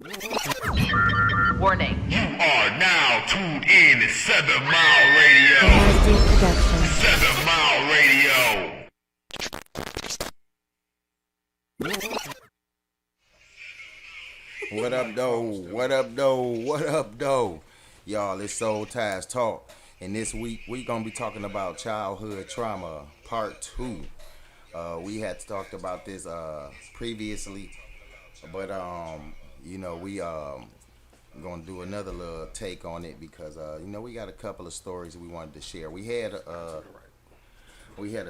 Warning. You are now tuned in to 7 Mile Radio. LSD Production. 7 Mile Radio. What up, though? What up, though? What up, though? Y'all, it's Soul Ties Talk. And this week, we going to be talking about childhood trauma, part 2. We had talked about this previously, but, we going to do another little take on it because, we got a couple of stories we wanted to share. We had a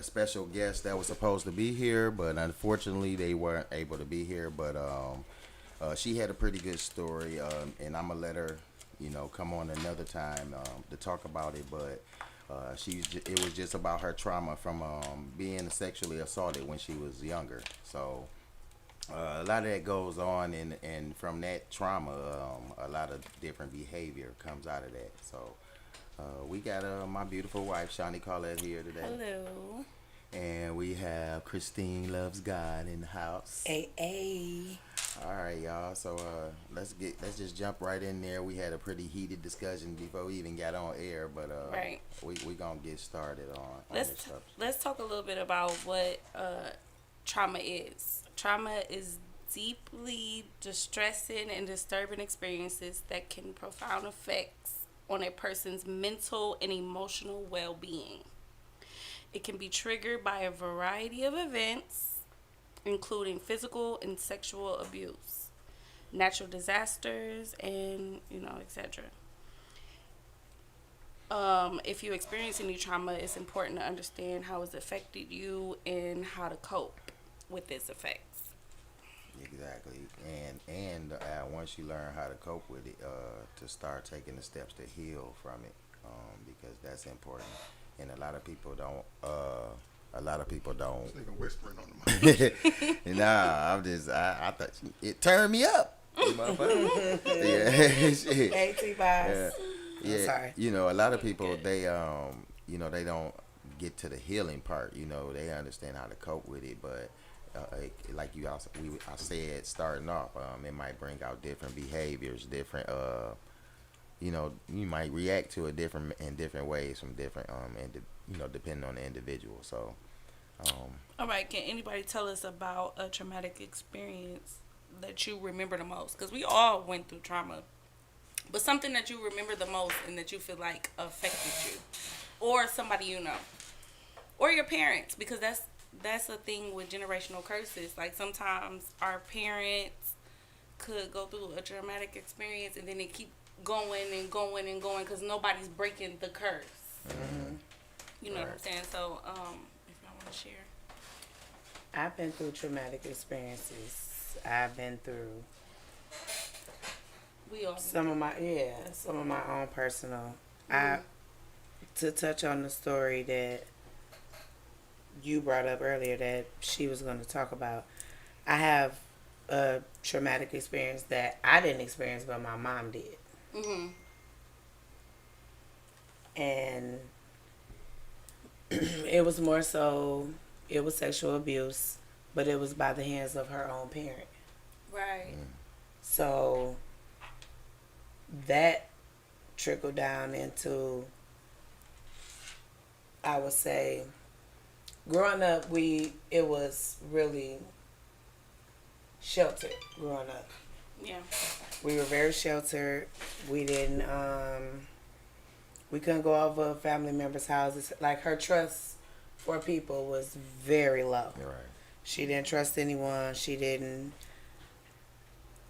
special guest that was supposed to be here, but unfortunately, they weren't able to be here, but, she had a pretty good story, and I'm gonna let her, come on another time to talk about it. But it was just about her trauma from being sexually assaulted when she was younger. So a lot of that goes on, and from that trauma, a lot of different behavior comes out of that. So we got my beautiful wife, Shawnee Collette, here today. Hello. And we have Christine Loves God in the house. Hey. All right, y'all. So let's just jump right in there. We had a pretty heated discussion before we even got on air, but Right. we gonna get started on this stuff. Let's talk a little bit about what trauma is. Trauma is deeply distressing and disturbing experiences that can profound effects on a person's mental and emotional well-being. It can be triggered by a variety of events, including physical and sexual abuse, natural disasters, and, etc. If you experience any trauma, it's important to understand how it's affected you and how to cope with its effects. Exactly, and once you learn how to cope with it, to start taking the steps to heal from it, because that's important. And a lot of people don't. This nigga whispering on the mic. Nah, I thought it turned me up. Yeah, shit. AT vibes. Yeah, sorry. A lot of people they they don't get to the healing part. They understand how to cope with it, but like I said, starting off, it might bring out different behaviors, different you might react to it in different ways from different depending on the individual. So All right, can anybody tell us about a traumatic experience that you remember the most? Because we all went through trauma, but something that you remember the most and that you feel like affected you, or somebody you know, or your parents, because that's a thing with generational curses. Like sometimes our parents could go through a traumatic experience and then they keep going and going and going because nobody's breaking the curse. Mm-hmm. You know what I'm saying? So, if y'all want to share. I've been through traumatic experiences. I've been through We all some of my own personal. To touch on the story that you brought up earlier that she was going to talk about, I have a traumatic experience that I didn't experience, but my mom did. Mm-hmm. And it was more so, it was sexual abuse, but it was by the hands of her own parent. Right. So that trickled down into, I would say, growing up, it was really sheltered growing up. Yeah. We were very sheltered. We didn't, we couldn't go over a family members' houses. Like, her trust for people was very low. right. She didn't trust anyone. She didn't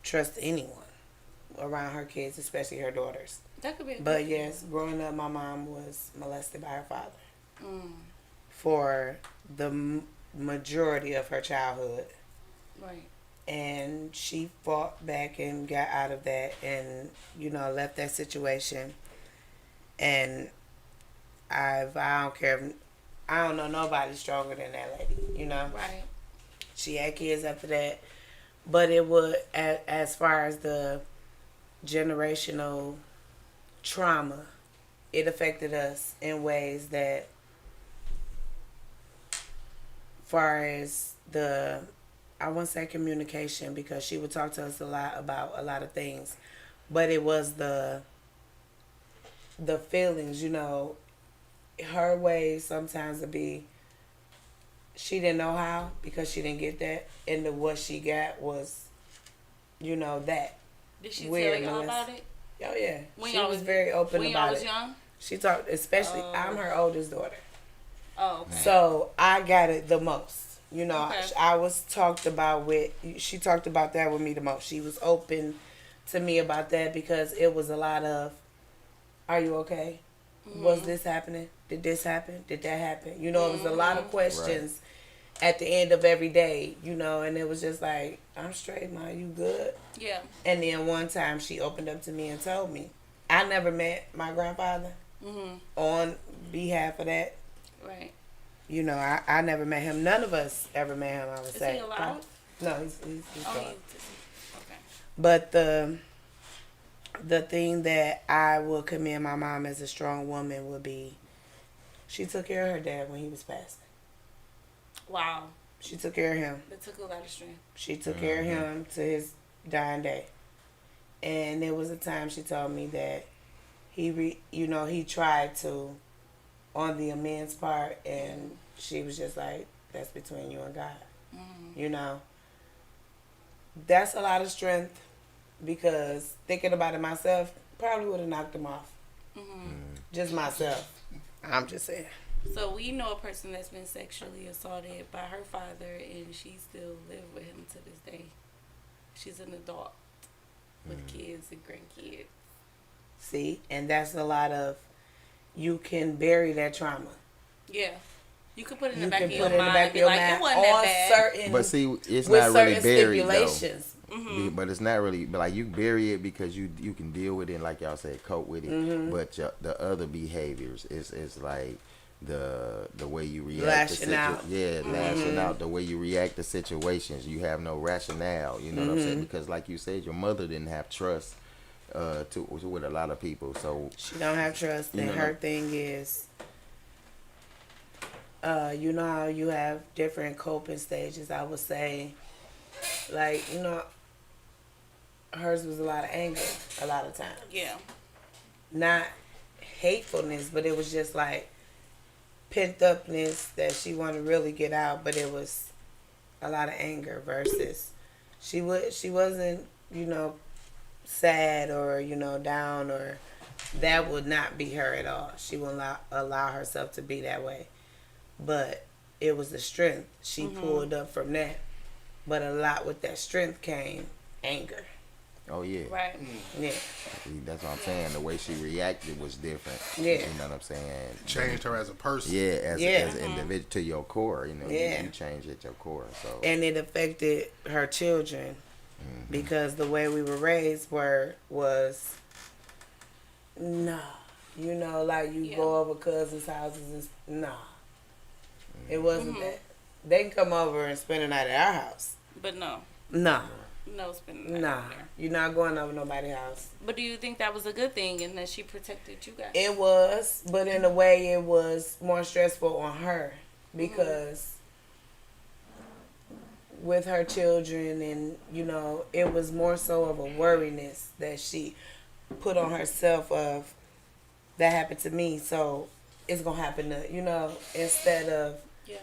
trust anyone around her kids, especially her daughters. That could be. But yes, growing up, my mom was molested by her father Mm. for the majority of her childhood. Right. And she fought back and got out of that and, left that situation. And I don't care if, I don't know nobody stronger than that lady, Right. She had kids after that. But it would, as far as the generational trauma, it affected us in ways that, far as I won't say communication because she would talk to us a lot about a lot of things, but it was the feelings, you know, her way sometimes to be, she didn't know how because she didn't get that, and what she got was, you know, that. Did she tell Weirdness. y'all about it? Oh yeah, When she y'all was was- very open When about y'all was it. young? She talked, especially I'm her oldest daughter, Oh, okay. so I got it the most. You know, Okay. I was talked about with. She talked about that with me the most. She was open to me about that because it was a lot of, "Are you okay? Was this happening? Did this happen? Did that happen?" You know, it was a lot of questions at the end of every day. You know, and it was just like, "I'm straight, Ma. You good?" Yeah. And then one time she opened up to me and told me, I never met my grandfather on behalf of that. Right. You know, I never met him. None of us ever met him, I would Is say. he alive? No, he's Oh, gone. okay. But the thing that I would commend my mom as a strong woman would be, she took care of her dad when he was passing. Wow. She took care of him. That took a lot of strength. She took care of him to his dying day. And there was a time she told me that he tried to on the amends part, and she was just like, "That's between you and God." You know, that's a lot of strength because thinking about it myself probably would have knocked him off. Just myself. I'm just saying. So we know a person that's been sexually assaulted by her father, and she still lives with him to this day. She's an adult with kids and grandkids. See, and that's a lot of, you can bury that trauma. Yeah. You can put it in You the back can of put your it in the mind back and of be your like, mind it wasn't on that bad. certain, But see, it's with not really certain buried though. stipulations. But it's not really, but like you bury it because you can deal with it, and like y'all said, cope with it. But the other behaviors is like the way you react Lashing out. lashing out, the way you react to situations. You have no rationale. You know what I'm saying? Because like you said, your mother didn't have trust with a lot of people. So She don't have trust, and You know. her thing is, you know how you have different coping stages. I would say, like, you know, hers was a lot of anger a lot of times. Yeah. Not hatefulness, but it was just like pent upness that she wanted to really get out, but it was a lot of anger versus she wasn't, you know, sad or, you know, down, or that would not be her at all. She wouldn't allow herself to be that way. But it was the strength she pulled up from that. But a lot with that strength came anger. oh yeah, Right. Yeah. that's what I'm saying. The way she reacted was different. Yeah. You know what I'm saying? Changed her as a person. Yeah, as Yeah. an individual to your core. You know, Yeah. you change at your core. So And it affected her children because the way we were raised was nah. You know, like you Yeah. go over cousins' houses and nah. It wasn't that. They can come over and spend the night at our house. But no. Nah. No spending time Nah. over there. You're not going over nobody's house. But do you think that was a good thing and that she protected you guys? It was, but in a way it was more stressful on her because with her children, and you know, it was more so of a worriness that she put on herself of, that happened to me, so it's gonna happen to, you know, instead of, Yeah.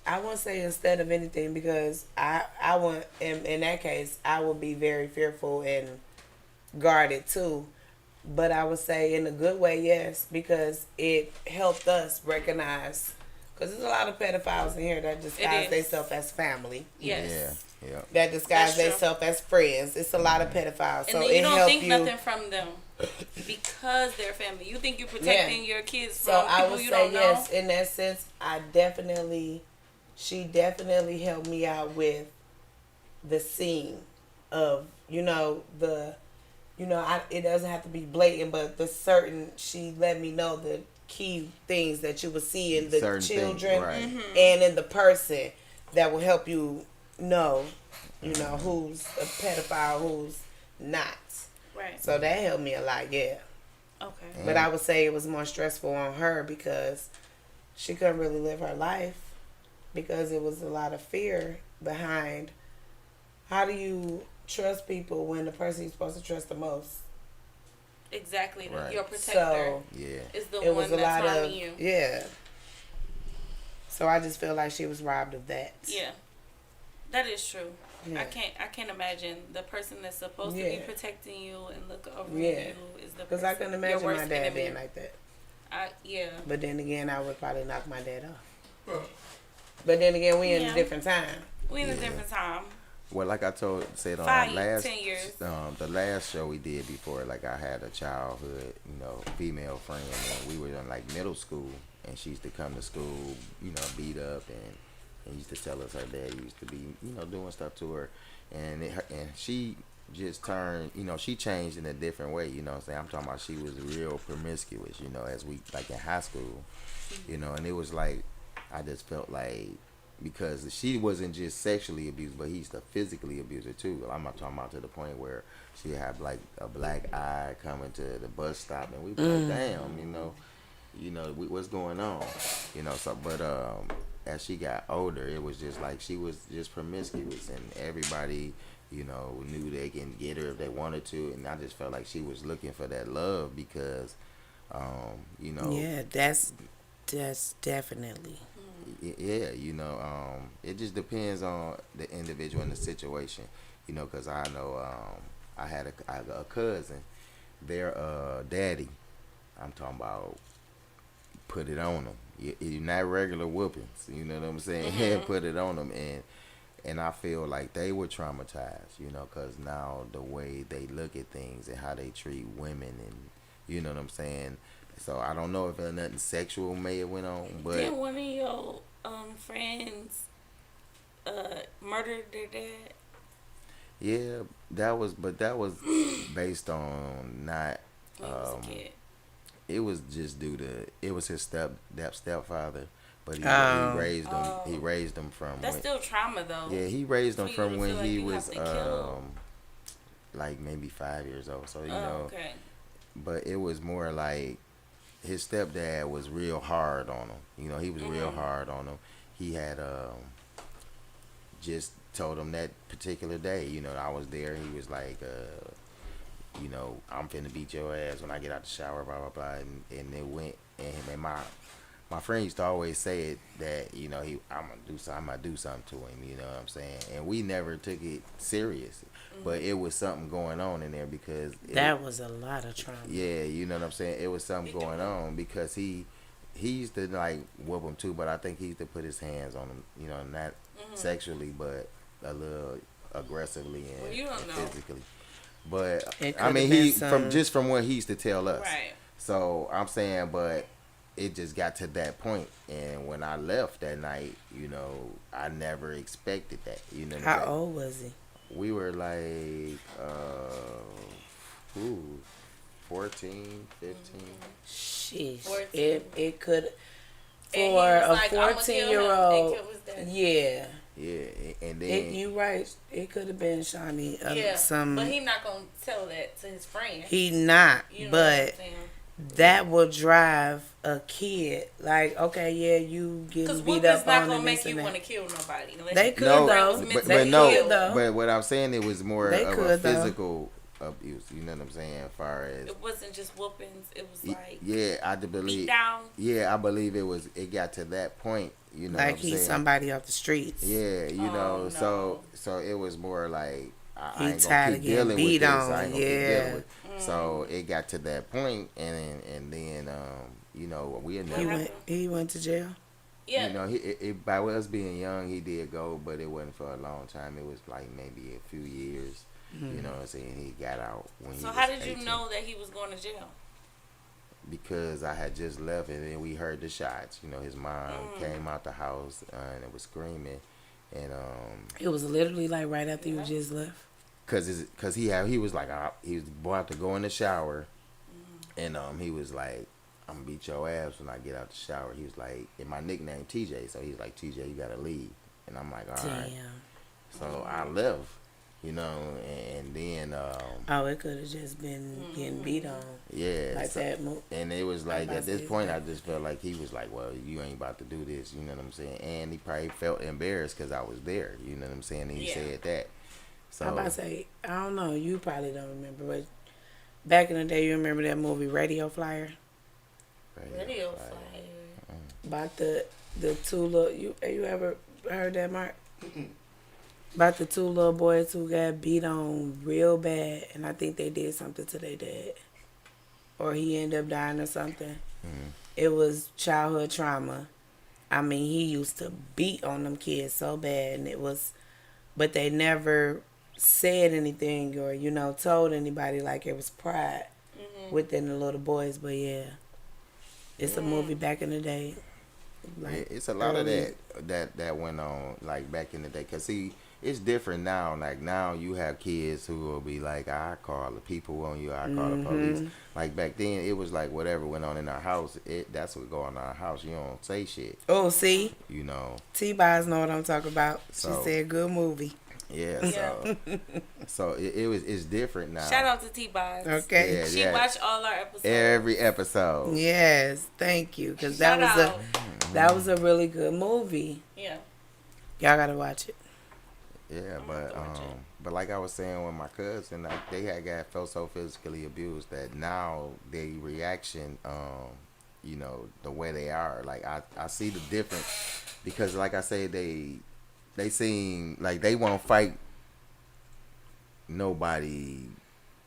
I won't say instead of anything, because I want, in that case, I would be very fearful and guarded too. But I would say in a good way, yes, because it helped us recognize, because there's a lot of pedophiles in here that disguise is. themselves as family, Yes. yeah. that disguise That's true. themselves as friends. It's a lot of pedophiles. And So then it you don't helped think you. nothing from them because they're family. You think you're protecting your kids from So I people would you say don't yes, know. in that sense, she definitely helped me out with the scene of, you know, it doesn't have to be blatant, but she let me know the key things that you would see in the Certain things, children right. and in the person that will help you know, who's a pedophile, who's not. Right. So that helped me a lot, yeah. Okay. But I would say it was more stressful on her because she couldn't really live her life because it was a lot of fear behind how do you trust people when the person you're supposed to trust the most. Exactly. Right. Your protector So Yeah. is the it one was a that's lot of harming you. yeah. So I just feel like she was robbed of that. Yeah. That is true. Yeah. I can't imagine the person that's supposed to be Yeah. protecting you and look over Yeah. you is the Because person. I couldn't your imagine worst my dad enemy. being like that. Yeah. But then again, I would probably knock my dad off. But then again, we in Yeah. a different time. We in a different time. Well, like I said on 5, our last 10 years. the last show we did before, like I had a childhood, female friend, and we were in like middle school, and she used to come to school, beat up, and used to tell us her dad used to be, doing stuff to her, and she just turned, she changed in a different way, what I'm saying? I'm talking about she was real promiscuous, as we, like in high school, and it was like, I just felt like, because she wasn't just sexually abused, but he used to physically abuse her too. I'm not talking about to the point where she had like a black eye coming to the bus stop, and we be like, damn, what's going on, So, but as she got older, it was just like she was just promiscuous, and everybody, knew they can get her if they wanted to, and I just felt like she was looking for that love because, Yeah, that's definitely. yeah, it just depends on the individual and the situation, because I know I had a cousin, their daddy, I'm talking about, put it on them. You're not regular whoopings, you know what I'm saying? Put it on them, and I feel like they were traumatized, because now the way they look at things and how they treat women, and you know what I'm saying. So I don't know if nothing sexual may have went on, but Did one of your friends murder their dad? yeah, that was based on not. When he was a kid. It was just due to it was his stepfather, but he raised him. He raised him from. That's still trauma though. Yeah, he raised him For you from to when feel like he you was have to kill. like maybe 5 years old. So Okay. but it was more like his stepdad was real hard on him. He was real hard on him. He had just told him that particular day. I was there. He was like, I'm finna beat your ass when I get out the shower, blah blah blah. And it went. And my friend used to always say it that I'm gonna do something to him. You know what I'm saying? And we never took it serious. But it was something going on in there because That was a lot of trauma. yeah, you know what I'm saying. It was something going on because he used to like whoop him too, but I think he used to put his hands on him, not sexually, but a little aggressively and, Well, you don't and know. physically. But It I mean, could've he been from what he used to tell us. Right. So I'm saying, but it just got to that point, and when I left that night, I never expected that. How old was he? We were like 14, 15. Sheesh. 14. It could And he for was a like, "I'ma kill him," 14-year-old. and kill his dad. Yeah. Yeah, and then You right. It could have been Shawnee. Yeah. Some. But he not gonna tell that to his friend. He not. You know what I'm But saying? that will drive a kid. Like, okay, yeah, you Because getting beat whooping's up not on gonna and make this you and want to that. kill nobody. unless They you- could no, though. meant but, to but kill. no, though. but what I'm saying, it was more They of a could, though. physical abuse. You know what I'm saying? As far as It wasn't just whoopings. It was like yeah, I do beat believe. down. Yeah, I believe it got to that point. You know, Like what I'm he's saying? somebody off the streets. Yeah, you know, no. so it was more like I He ain't tired gonna of keep getting dealing with beat this. on, I ain't gonna keep yeah. dealing with. So it got to that point, and then we He never. went. He went to jail. Yeah. By us being young, he did go, but it wasn't for a long time. It was like maybe a few years. You know what I'm saying? He got out when he So was how did you 18. know that he was going to jail? Because I had just left and then we heard the shots. His mom came out the house and it was screaming, and It was literally like right after you just left. cause he was like he was about to go in the shower, and he was like, I'm gonna beat your ass when I get out the shower. He was like, and my nickname TJ, so he's like, TJ, you gotta leave, and I'm like, all right. Damn. So I left, you know, and then Oh, it could have just been getting beat on. yeah, Like so- that. and it was like about at this to point, say I just felt like he was like, well, you ain't about to do this, you know what I'm saying? And he probably felt embarrassed because I was there, you know what I'm saying? And he Yeah. said that. So I'm about to say, I don't know. You probably don't remember, but back in the day, you remember that movie Radio Flyer? Radio Flyer. flyer. About the two little, you ever heard that, Mark? About the two little boys who got beat on real bad, and I think they did something to their dad, or he ended up dying or something. It was childhood trauma. I mean, he used to beat on them kids so bad, and it was, but they never said anything or told anybody. Like, it was pride within the little boys. But yeah, it's a movie back in the day. Like, it's a lot of early- that went on like back in the day. Cause see, it's different now. Like now, you have kids who will be like, "I call the people on you. I call the police." Like back then, it was like whatever went on in our house. That's what go on in our house. You don't say shit. Oh, see, You know. T-Boz know what I'm talking about. So- She said, "Good movie." Yeah. Yeah. So it's different now. Shout out to T-Boz. Okay. Yeah, She yeah. watched all our episodes. Every episode. Yes, thank you, because Shout that was out. that was a really good movie. Yeah. Y'all gotta watch it. Yeah, but like I was saying with my cousin, like they felt so physically abused that now they reaction, the way they are. Like I see the difference because, like I say, they seem like they won't fight nobody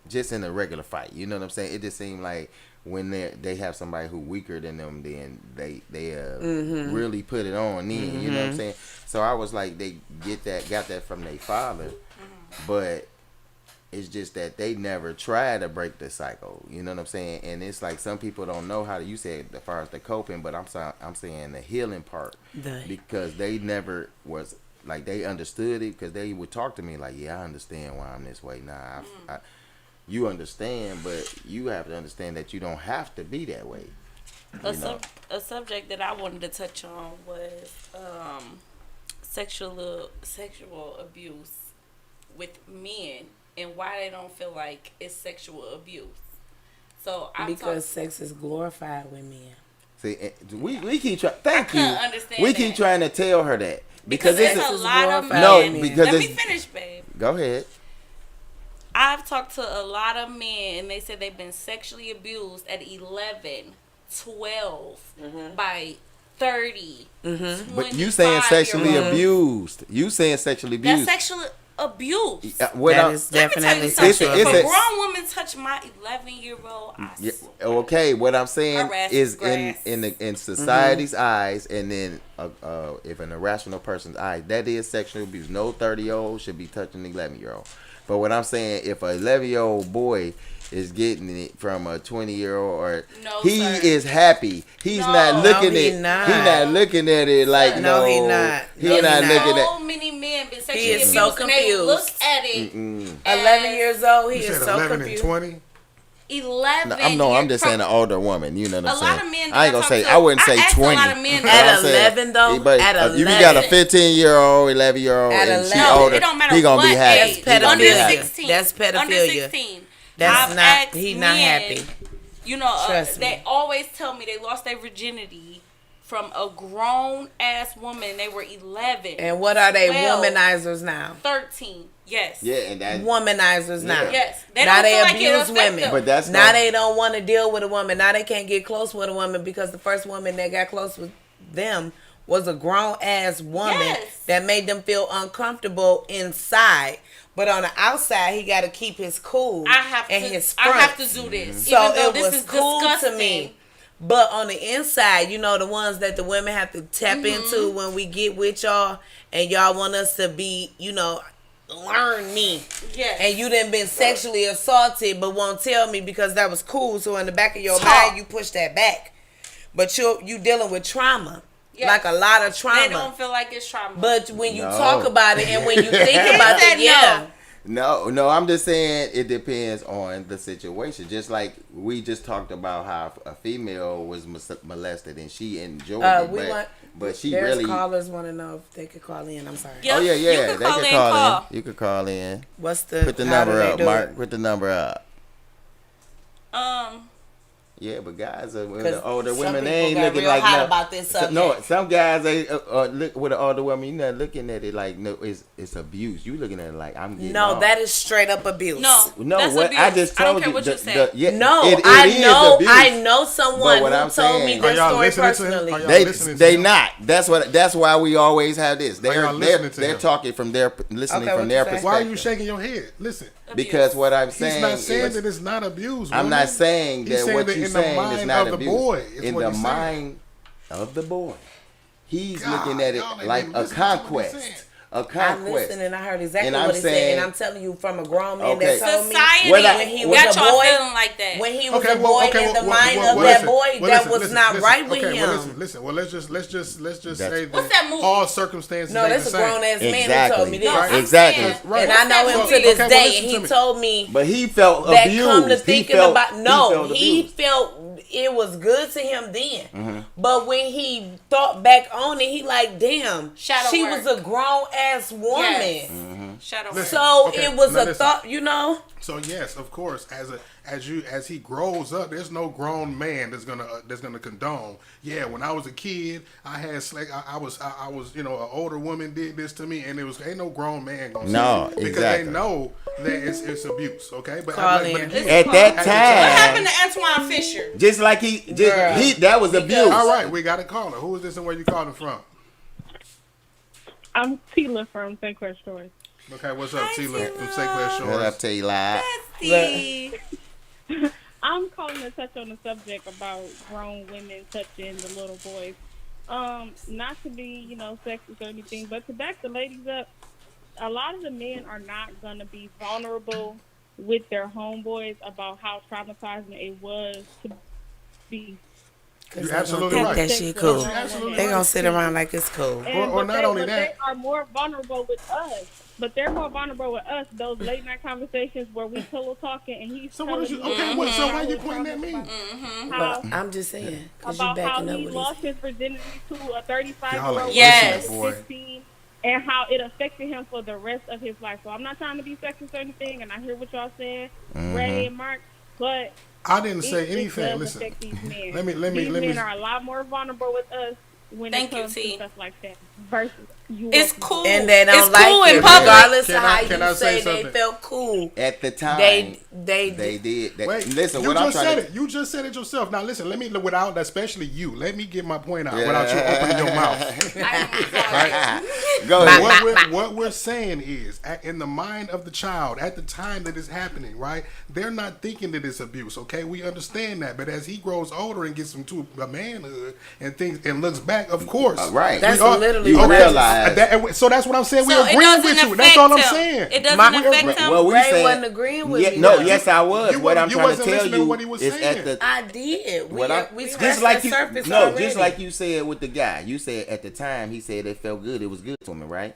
just in a regular fight. You know what I'm saying? It just seemed like when they have somebody who weaker than them, then they really put it on. Then you know what I'm saying? So I was like, they got that from their father, but it's just that they never try to break the cycle. You know what I'm saying? And it's like some people don't know how to. You said as far as the coping, but I'm saying the healing part because they never was like they understood it because they would talk to me like, yeah, I understand why I'm this way now. You understand, but you have to understand that you don't have to be that way. A subject that I wanted to touch on was sexual abuse with men and why they don't feel like it's sexual abuse. So Because sex is glorified with men. See, we keep trying. Thank I couldn't you. understand We keep that. trying to tell her that because it's there's a lot of men. No, because Let me it's- finish, babe. Go ahead. I've talked to a lot of men and they said they've been sexually abused at 11, 12, by 30, But you saying sexually 25-year-olds. abused. You saying sexually abused. That's sexual abuse. What That I'm- is Let me tell definitely you something. sexual If a abuse. grown woman touch my 11-year-old, I Yeah, swear. okay, what I'm saying Harass is grass. in society's eyes, and then if an irrational person's eyes, that is sexual abuse. No 30-year-old should be touching an 11-year-old. But what I'm saying, if an 11-year-old boy is getting it from a 20-year-old, or No, he sir. is happy, he's No. not looking he at not. he not looking at it like No, no, he not. He No, he not not. looking So at. many men been sexually He is abused so and they look confused. at it. 11 years old, he You is said so 11 confused. and 20? 11. I'm just saying an older woman. You know what I'm A saying? lot of men that I ain't gonna I say. talk to- I wouldn't say I asked a 20. lot of men But that- At I'm saying- 11 though, but at if you got a 11. 15-year-old, 11-year-old, At and she 11. older, It don't matter he gonna what be happy. age. That's pedophilia. Under Happy. 16. That's pedophilia. Under 16. That's I've not. asked He not men, happy. You know, Trust me. they always tell me they lost their virginity from a grown ass woman. They were 11. And what are they? 12, Womanizers now. 13. Yes. Yeah, and that. Womanizers now. Yeah. Yes. They Now don't they feel like it abuse affect women. them. But that's Now not- they don't want to deal with a woman. Now they can't get close with a woman because the first woman that got close with them was a grown ass woman Yes. that made them feel uncomfortable inside. But on the outside, he got to keep his cool I have and to. his I have to fronts. do this. So even though it this was is cool disgusting. to me. But on the inside, you know, the ones that the women have to tap into when we get with y'all, and y'all want us to be, you know, learn me. Yes. And you done been sexually assaulted, but won't tell me because that was cool. So in the back of your Talk. mind, you push that back. But you dealing with trauma, Yes. like a lot of They trauma. don't feel like it's trauma. But when you No. talk about it and when you think about said it, yeah. No, I'm just saying it depends on the situation. Just like we just talked about how a female was molested and she enjoyed it. We but want But she There's really. callers want to know if they could call in. I'm sorry. Yep, Oh yeah, you yeah. can They call could in, call call. in. You could call in. What's the Put the how do number they up, do Mark. it? Put the number up. Um, Yeah, but guys, with 'Cause the older some women, people they ain't got looking real like hot no. about this subject. No, some guys they look with the older women. You're not looking at it like no, it's abuse. You looking at it like I'm getting. No, off. that is straight up abuse. no, No, that's what abuse. I just I told don't care you. what you the- say. yeah, No, it I is know. abuse. I know someone But what who I'm told me saying- this Are y'all story listening to him? personally. Are y'all They listening to they him? not. That's why we always have this. They're y'all listening to they're him? talking from their listening Okay, from what their you say? perspective. Why are you shaking your head? Listen, Because what I'm he's saying not saying is, that it's not abuse. I'm woman. not saying He's that saying what that you're in the saying is mind not of the abuse. boy is In what the he's saying. mind of the boy, he's God, looking at it y'all ain't like even a listening to what he's conquest. saying. A I conquest. listened and I heard exactly And I'm what he said, saying- and I'm telling you from a grown man Okay. that told me Society What I- when he got was a y'all boy, feeling like that. when he was Okay, a boy in the mind of that listen, boy, well, that listen, was listen, not listen. right with Okay, him. well, listen. Well, let's just That's- say What's that that movie? all circumstances No, ain't that's the a same. grown ass man that Exactly. told me this. No, I'm Exactly. saying, Right. And I know what's him that to movie? this Okay, well, day, listen and to he me. told me But he felt that abused. come to thinking he felt, about he no, felt he abused. felt it was good to him then. Mm-hmm. But when he thought back on it, he like, damn, Shadow she work. was a grown ass woman. Yes. Mm-hmm. Shadow Listen. work. So Okay, it was now a listen. thought, you know. So yes, of course, as he grows up, there's no grown man that's gonna condone. Yeah, when I was a kid, I had I was an older woman did this to me, and ain't no grown man gonna No, say it because exactly. they know that it's abuse. Okay, but Call but in. again, At that What time, happened to Antoine Fisher? just like Girl. that was abuse. all right, we got a caller. Who is this and where you calling from? I'm Tila from St. Clair Shores. Okay, what's up, Hi, Tila from Tila. St. Clair What up, Shores? T Live? Bestie. I'm calling to touch on the subject about grown women touching the little boys. Not to be, sexist or anything, but to back the ladies up, a lot of the men are not gonna be vulnerable with their homeboys about how traumatizing it was to be. You're absolutely think right. that shit cool. You're absolutely They right. gonna sit around like it's cool. Or not only that. They are more vulnerable with us. But they're more vulnerable with us. Those late night conversations where we pillow talking and he's So what is you? telling me Okay, so why you pointing at me? how, I'm just saying, because you about how backing up he with lost this. his virginity to a 35-year-old Y'all ain't Yes. listening, boy. 16, and how it affected him for the rest of his life. So I'm not trying to be sexist or anything, and I hear what y'all saying, Ray and Mark, but I didn't say it anything. does Listen, affect these men. let me- These let me- men are a lot more vulnerable with us when Thank it you, comes T. to stuff like that versus you. It's working cool. And they don't it's like cool it, in public. regardless Can of I- how can you I say say they something? felt cool. At the time, They did. That, wait. listen, you what I'm just trying said to it. You just said it yourself. Now listen. Let me without, especially you. Let me get my point out without you opening your mouth. go ahead. What we're saying is, in the mind of the child, at the time that it's happening, right? They're not thinking that it's abuse, okay? We understand that, but as he grows older and gets into a manhood and things and looks back, of course, Right. That's we are- literally You what realize. so that's what I'm saying. So We it agree doesn't with you. affect That's all I'm him. saying. It doesn't My- affect him. Well, we Ray saying, wasn't agreeing with me, No, though. yes, I was. You What I'm wasn't- you trying to wasn't tell listening to you what he was is saying. at the I did. what I We just scratched like the you surface no, already. just like you said with the guy. You said at the time he said it felt good. It was good to him, right?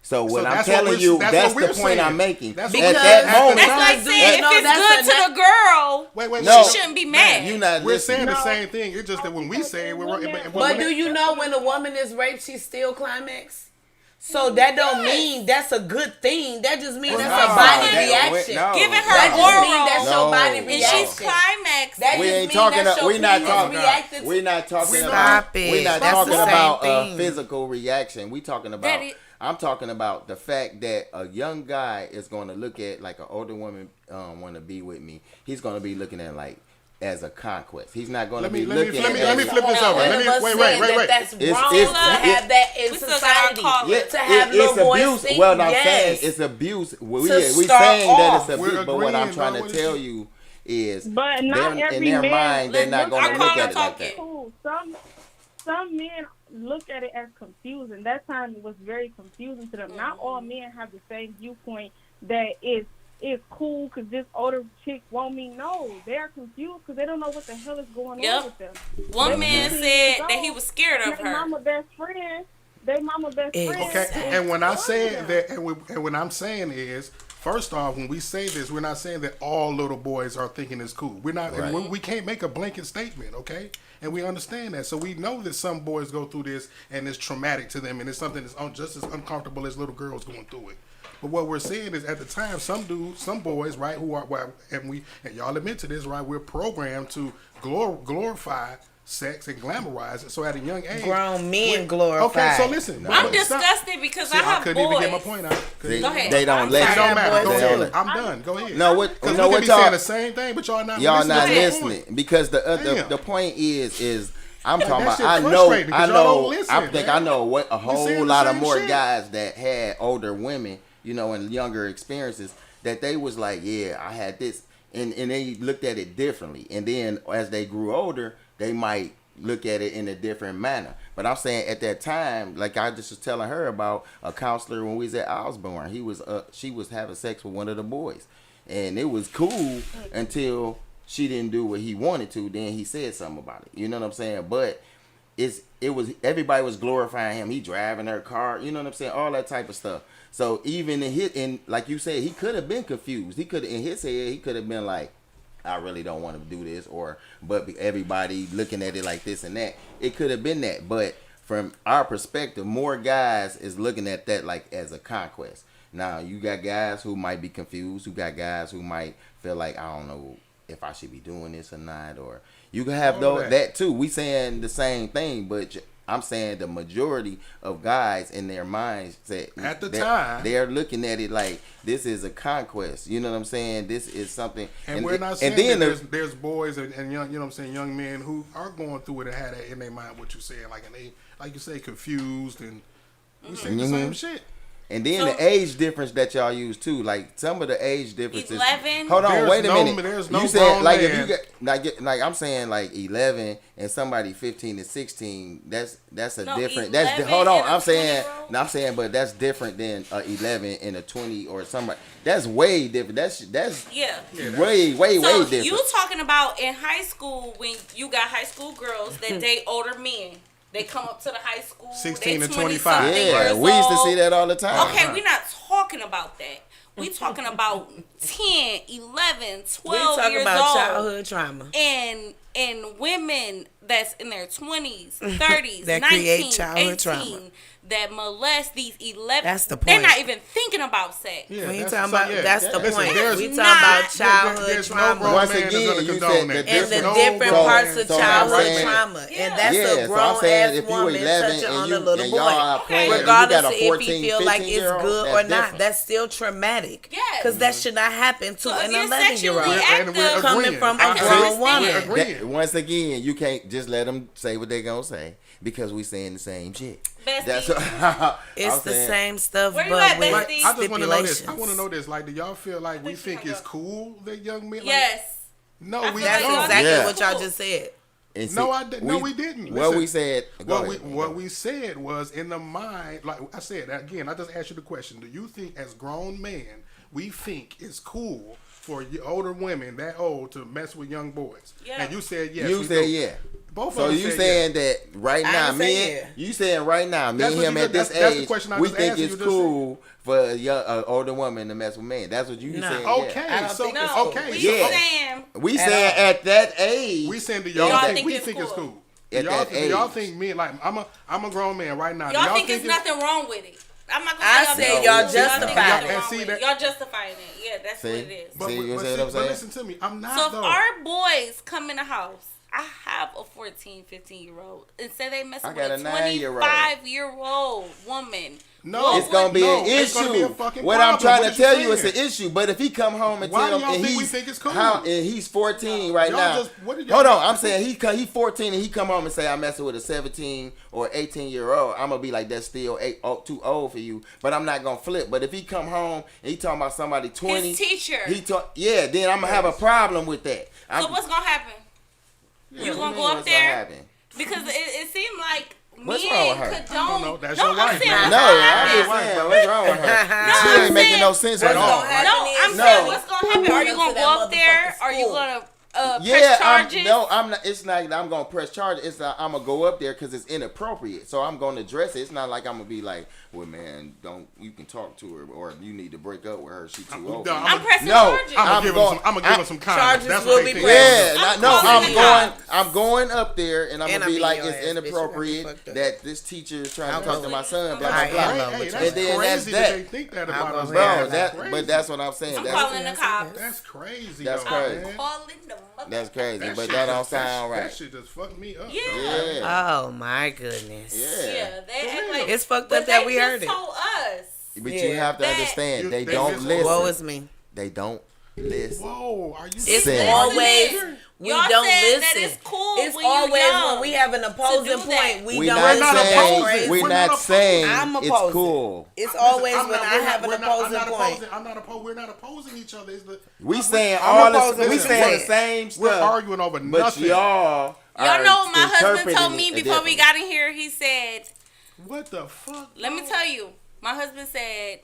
So what I'm that's what telling we're- you, that's that's what the we're point saying. I'm making. That's At what that we're saying. moment, That's like saying No, if it's that's good a to the girl, Wait, No. she shouldn't be mad. you not We're listening. saying the No. same thing. It's just that when we say it, we're But do you know when a woman is raped, she still climax? So that don't mean that's a good thing. That just means Well, that's no, a body that- reaction. no. Giving her That just oral, means that's your body and reaction. she's climaxed. That We just ain't mean talking. that's your We not penis talking. reacted to- We not talking Stop about. it. We not That's talking the same about a thing. physical reaction. We talking about. That it- I'm talking about the fact that a young guy is going to look at like an older woman want to be with me. He's going to be looking at like as a conquest. He's not going to be looking let me at flip this over. None Let of me us saying that wait. that's It's- wrong it's- to have that in we still got our society. caller. Yeah, To have it's little boys abuse. think, Well, I'm yes. saying it's abuse. We To saying start that off. it's We're abuse, but what I'm agreeing, trying bro. to What tell is it? you is But not they're, every in their man- mind they're not Look, going our to look caller at it like talking. that. Cool. Some men look at it as confusing. That time it was very confusing to them. Not all men have the same viewpoint that it's cool because this older chick want me. No, they're confused because they don't know what the hell is going Yep. on with them. One man Mhm. said that he was scared of Their her. mama best friend. they mama best friend. Okay, Exactly. and when I say that, and when I'm saying is, first off, when we say this, we're not saying that all little boys are thinking it's cool. We're not, Right. and we can't make a blanket statement, okay? And we understand that, so we know that some boys go through this, and it's traumatic to them, and it's something that's just as uncomfortable as little girls going through it. But what we're saying is, at the time, some boys, right, who are, and y'all admit to this, right? We're programmed to glorify sex and glamorize it. So at a young age, Grown men glorify. Okay, so listen, No. but- I'm but stop. disgusted because See, I I have couldn't boys. even get my point out. See, Go ahead. they don't I'm let It sorry. don't you. matter. Go They ahead. don't. I'm done. Go ahead. No, what? Because You know we what could be saying y'all? the same thing, but y'all not Y'all listening not to the listening point. because the Damn. the point is I'm talking that about. shit I know, frustrating because I y'all don't know. listen, I think man. I know what a saying whole the lot of same more shit. guys that had older women, you know, and younger experiences that they was like, yeah, I had this, and they looked at it differently, and then as they grew older, they might look at it in a different manner. But I'm saying at that time, like I just was telling her about a counselor when we was at Osborne, she was having sex with one of the boys, and it was cool until she didn't do what he wanted to. Then he said something about it. You know what I'm saying? But it was everybody was glorifying him. He driving her car. You know what I'm saying? All that type of stuff. So even in like you said, he could have been confused. He could in his head he could have been like, I really don't want to do this, but everybody looking at it like this and that. It could have been that, but from our perspective, more guys is looking at that like as a conquest. Now you got guys who might be confused. You got guys who might feel like, I don't know if I should be doing this or not, or you can have All that too. We saying the same thing, but I'm saying the majority of guys in their minds At the time. they're looking at it like this is a conquest. You know what I'm saying? This is something. And we're not saying then that there's boys and young, you know what I'm saying, young men who are going through it and had that in their mind. What you're saying, and they, like you say, confused, and we say the same shit. And then So- the age difference that y'all use too, like some of the age differences. 11? Hold on, There's wait a no- minute. there's no you said grown like if man. you got like I'm saying like 11 and somebody 15 and 16. That's a No, different. 11 Hold on, and a I'm saying 20-year-old? no, I'm saying, but that's different than 11 and a 20 or somebody. That's way different. That's Yeah. way So different. you talking about in high school when you got high school girls that date older men. They come up to the high school. 16 they to 20 25. something Yeah, years we used to old. see that all the time. Okay, we're not talking about that. We talking about 10, 11, 12 We talking years about old. childhood trauma. And women that's in their 20s, 30s, That 19, create childhood 18, trauma. that molest these 11. That's the They're point. not even thinking about sex. Yeah, We ain't that's- talking about. yeah, That's the listen, point. there's We not- talking about there- childhood there's no trauma. grown Once man that's again, gonna you condone said that. the And the There's no different grown parts man- of So I'm childhood saying- trauma, Yeah. and that's Yeah, a so I'm grown saying ass if you woman 11 touching and on you a little and boy, y'all are playing, regardless you got of a if 14, you feel like it's 15-year-old, good that's or not. different. That's still traumatic. Yes. Because that should not happen to So if an you're 11-year-old. sexually And we're active, Coming agreeing. from a I'm grown saying- woman. We're That, agreeing. once again, you can't just let them say what they gonna say because we saying the same shit. Bestie. That's what It's I'm the saying. same stuff, Where you but at, with Like, bestie? I just want to know this. I stipulations. want to know this. Like, do y'all feel like we think she think hung it's up. cool that young men? Like, Yes. No, I we feel That's like don't. exactly Yeah. what y'all just said. And No, see, no, we didn't. What Listen, we said. Go What ahead. we said was in the mind, like I said again. I just asked you the question: do you think, as grown men, we think it's cool for older women that old to mess with young boys? Yeah. And you said yes. You we said do. yeah. Both So of us you said saying that right I now, didn't say me yeah. and you saying right now, me That's and what him you at just- this that's the age, question I we just think asked you it's just cool for a young, older woman to mess with men. That's what you No. saying. Okay, I don't so think No, it's okay, we Yeah. saying We At saying all. at that age. we saying do y'all, Y'all think, think we it's think it's cool. cool? At Do y'all, that do y'all age. think me like I'm a grown man right now? Do y'all think it's it's nothing wrong with it. I'm not gonna I say said y'all y'all think it's justify nothing it. wrong And see with that- it. Y'all justifying it. Yeah, that's See? what it is. But, See, you but, see what I'm but saying? listen to me. I'm not So if though. our boys come in the house, I have a 14, 15-year-old, and say they messing I got with a a 9-year-old. 25-year-old woman. No, It's gonna be an it's issue. gonna be a fucking What I'm problem. trying What to is you tell you, it's saying? an issue. But if he come home and Why tell do him, y'all and think we he's think it's cool? and he's 14 right Y'all now. just- what did y'all- Hold on, I'm saying he's 14 and he come home and say I'm messing with a 17 or 18-year-old. I'm gonna be like that's still too old for you. But I'm not gonna flip. But if he come home and he talking about somebody 20, His teacher. then I'm gonna have a problem with that. So what's gonna happen? You gonna go up there? Because it seemed like What's men wrong with her? condone. I don't know. That's no, your I'm wife, saying man. No, what's gonna I'm happen. just saying, what's wrong with her? She I'm ain't making saying- no sense at What's all. gonna happen No, I'm is- saying No. what's gonna happen. Are you Go gonna to go that up there? motherfucking Are you school. gonna press charges? I'm not. It's not. I'm gonna press charges. It's not, I'm gonna go up there because it's inappropriate. So I'm gonna address it. It's not like I'm gonna be like, well, man, don't. You can talk to her, or you need to break up with her. She too old. I'm pressing No, charges. I'm gonna give him some condoms. Charges That's will what be they pressed. think. Yeah, no, calling the cops. I'm going up there, and I'm And gonna I be beat like, your it's ass, bitch. You got me inappropriate fucked up. that this teacher is trying I'll to talk go. to my son. Blah I blah am blah. love Hey, with that's you. And then crazy that's that that. they think that I'll about go us. ahead. Bro, That's but crazy. that's what I'm saying. I'm That's calling the cops. That's crazy. That's though, crazy. man. Calling the mother. That's crazy, That but shit that don't just- sound That right. shit just fucked me up. Yeah. though. Yeah, Oh my goodness. yeah. They act like It's fucked but up that they we just heard it. told us. But Yeah. you have to That- understand, they They don't just- listen. Woe is me. They don't listen. Whoa, are you It's Listen. always we Y'all don't said listen. that it's cool It's when you always young when we have an opposing to do that. point. We We're don't not not listen. saying opposing. Crazy. we're We're not not saying I'm it's opposing. cool. It's always I'm when not- I we're have not- an we're not- opposing I'm not point. opposing- I'm not opposing. We're not opposing each other. It's the, We saying I'm all the opposing we what saying you the said. same we're stuff, arguing over but nothing. y'all Y'all know what my husband told interpreting me it before we differently. got in here? He said, What the fuck? let me tell you, my husband said,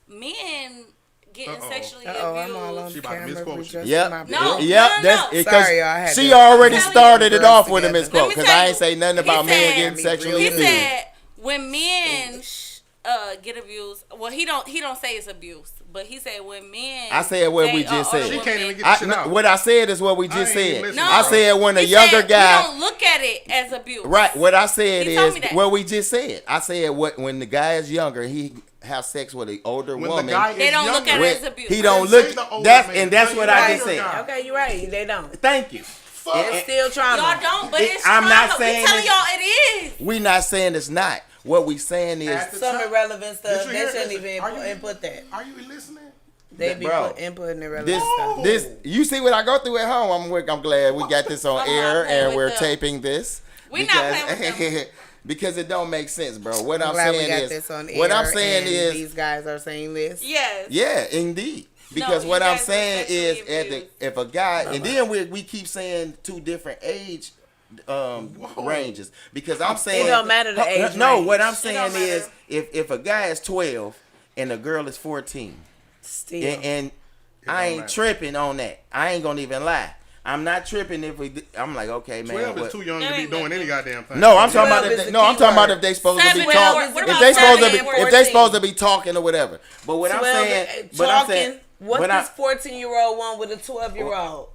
men getting Uh-oh. sexually I'm all on abused. She about to camera. misquote you. redressing Yep. my No. business. Yep. no, That's no. it. Sorry, y'all, I had She to- already I'm telling started you. it off with a Let me misquote tell because you. I ain't say nothing He about men said- getting sexually He abused. said when men get abused, well, he don't say it's abuse, but he said when men. I said what we date just a older said. She can't even woman- get the shit out. What I said is what we I just ain't even said. listening. No. I said when a He younger said, guy. we don't look at it as abuse. Right. What I said He told is me that. what we just said. I said when the guy is younger, he have sex with an older When woman. the guy They is don't look younger, at when it as abuse. he don't I didn't say look. the older That's man. and that's The what I younger just said. guy. Okay, you're right. They don't. Thank you. It's still trauma. Y'all don't, but it's I'm not trauma. saying We telling it- y'all it is. We not saying it's not. What we saying is At the Some time- irrelevant stuff. Did you They hear- shouldn't listen, even are you- input that. Are you listening? They be Bro, inputting irrelevant this stuff. this you see what I go through at home. I'm glad we got this on I'm not air playing and with we're them. taping this. We not playing with because it don't make sense, bro. What I'm I'm glad we saying got is this on air. what I'm saying and is these guys are saying this. Yes. yeah, indeed. Because you what I'm guys are saying is sexually at the abused. if a guy and then we keep saying two different age ranges because I'm saying It don't matter the age No, range. what I'm It saying don't is matter. if a guy is 12 and a girl is 14 Still. and I don't ain't matter. tripping on that. I ain't gonna even lie. I'm not tripping if we. I'm like, okay, man. 12 what- is too young to That be ain't doing nothing. any goddamn thing. No, I'm talking 12 about is if the no, I'm key talking about word. if they supposed to be 7, talking. what If about they supposed to be, 7 and if they 14? supposed to be talking or whatever. But what I'm 12, saying, but I'm saying, talking. What's but this 14-year-old one with a 12-year-old?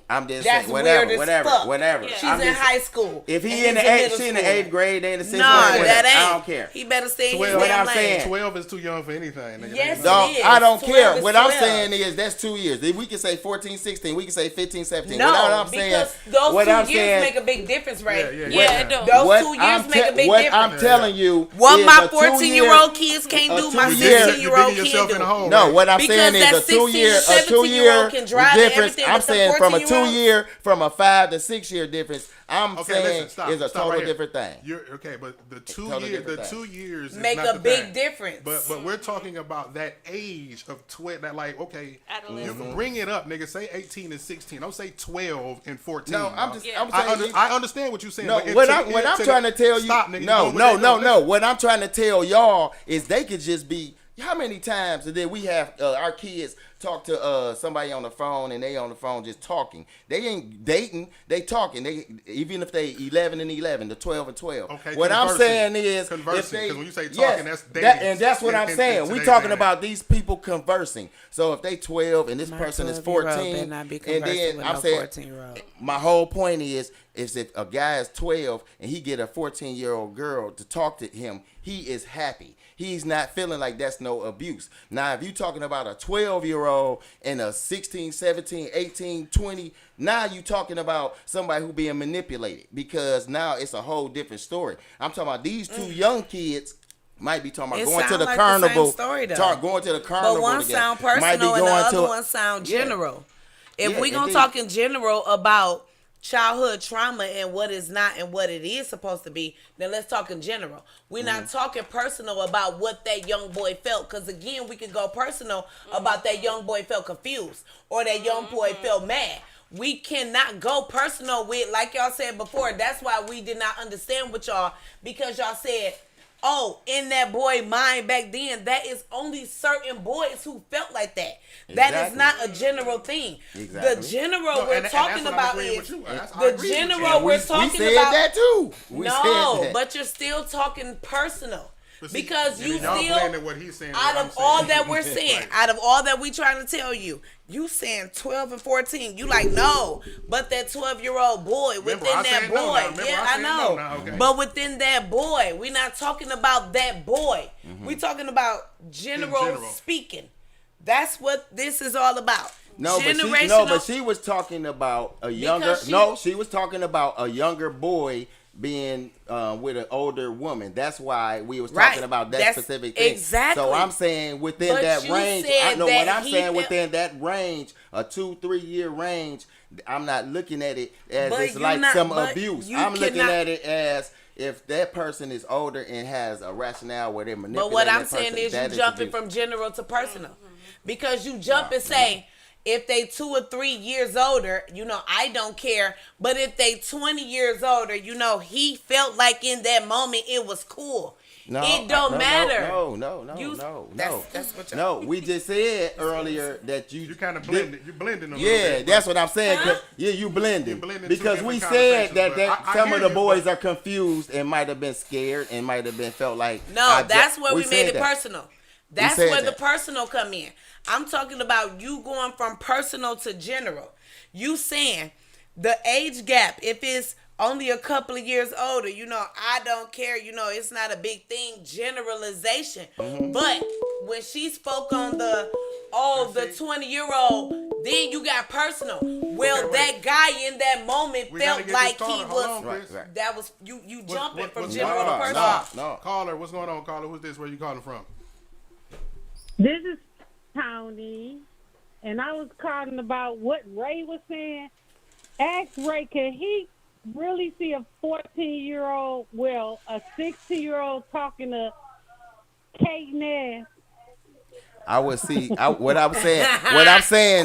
I'm just That's saying, whatever, weird as whatever, fuck. whatever. Yeah. She's I'm in just- high school. If and he in he's the eighth, middle she in the school. 8th grade, they in the 6th Nah, grade. that whatever. ain't. I don't care. He better stay in his 12. What damn I'm lane. saying. 12 is too young for anything. Nigga. Yes, No, it is. I don't 12 care. is What I'm 12. saying is that's 2 years. If we can say 14, 16, we can say 15, 17. No, what I'm saying, because those what 2 I'm years saying, make a big difference, right? Yeah, Yeah, it do. Those what 2 years I'm make a big what difference. I'm telling you, What is my a 2-year 14-year-old kids can't a do, my 2-year 16-year-old digging can't yourself in a do. hole. No, right? what I'm Because saying is that a 2-year, 16-17-year-old can drive and difference. everything, I'm but the saying from a 14-year-old 2-year, from a 5 to 6 year difference. I'm Okay, saying listen, stop. is a stop total right here. different thing. You're okay, but the two Totally years, different the thing. 2 years is Make not a the big thing. difference. But we're talking about that age of 12. That like okay, Adolescent. you bring it up, nigga. Say 18 and 16. Don't say 12 and 14. No, I'm dog. just Yeah. I'm saying. I understand what you're saying. No, but what until- I'm until trying to tell you. Stop, nigga. No, You doing no, what no, they no. doing. What I'm trying to tell y'all is they could just be. How many times did we have our kids talk to somebody on the phone and they on the phone just talking? They ain't dating. They talking. They even if they 11 and 11, the 12 and 12. Okay, what I'm conversing. saying is Conversing, if they 'cause when you say talking, that's dating. and that's what I'm In saying. We today's talking day and about these people conversing. So if they 12 and this My person is 12-year-old 14, better not be and conversing then with I'm no saying 14-year-old. my whole point is if a guy is 12 and he get a 14-year-old girl to talk to him, he is happy. He's not feeling like that's no abuse. Now, if you talking about a 12-year-old and a 16, 17, 18, 20, now you talking about somebody who being manipulated because now it's a whole different story. I'm talking about these two young kids might be talking about It going to sound the like the carnival. same story, though. Going to the carnival. But one together. sound Might be personal and the going other to- one sound Yeah. general. If Yeah, we gonna indeed. talk in general about childhood trauma and what is not and what it is supposed to be, then let's talk in general. We're not talking personal about what that young boy felt, because again, we could go personal about that young boy felt confused or that young boy felt mad. We cannot go personal with, like y'all said before. That's why we did not understand with y'all, because y'all said oh, in that boy mind back then, that is only certain boys who felt like that. That is Exactly. not a general thing. Exactly. The general No, we're and talking that's what I'm about agreeing is with you. I the agree with you. general we're talking we said about. that too. We said No, that. but you're still talking personal. But see, Because and you y'all still, blending what he's saying and out what of I'm all saying. that we're saying, Right. out of all that we trying to tell you, you saying 12 and 14. You like, no, but that 12-year-old boy, Remember, within I that said boy, no now. Remember, yeah, I I said know, no now, okay. but within that boy, we're not talking about that boy. We talking about general, general. speaking. That's what this is all about. No, Generational. but she was talking about a younger. She was talking about a younger boy being with an older woman. That's why we was talking Right. about that That's specific thing. exactly. So I'm saying within But that you range. I said know that what I'm he saying felt- within that range, a 2-3 year range. I'm not looking at it as But it's you're like not- some but abuse. you I'm looking cannot- at it as if that person is older and has a rationale where they're manipulating. But what I'm that saying person, is you that jumping abuse. from general to personal. Because you jump and say, if they 2 or 3 years older, I don't care. But if they 20 years older, he felt like in that moment it was cool. No, it don't matter. No, You- no. That's what y'all- No, we just said earlier that you kind of blended. You're blending them. Yeah, that's what I'm saying. 'Cause- Yeah, you blending. You're blending two Because we different said conversations, that but I some hear of the you, boys but- are confused and might have been scared and might have been felt like. No, that's where we made said it that. personal. That's said where the that. personal come in. I'm talking about you going from personal to general. You saying the age gap, if it's only a couple of years older, I don't care, it's not a big thing, generalization. Mm-hmm. But when she spoke on the 20-year-old, then you got personal. Well, Okay, wait. that guy in that moment We gotta felt get like this he started. Hold was, on, Chris. Right. that was, you jumping from what's general going to on? personal. No. Caller, what's going on, caller? Who's this? Where you calling from? This is Tony, and I was calling about what Ray was saying. Ask Ray, can he really see a 14-year-old, a 16-year-old talking to Kate Nash? I would see. What I'm saying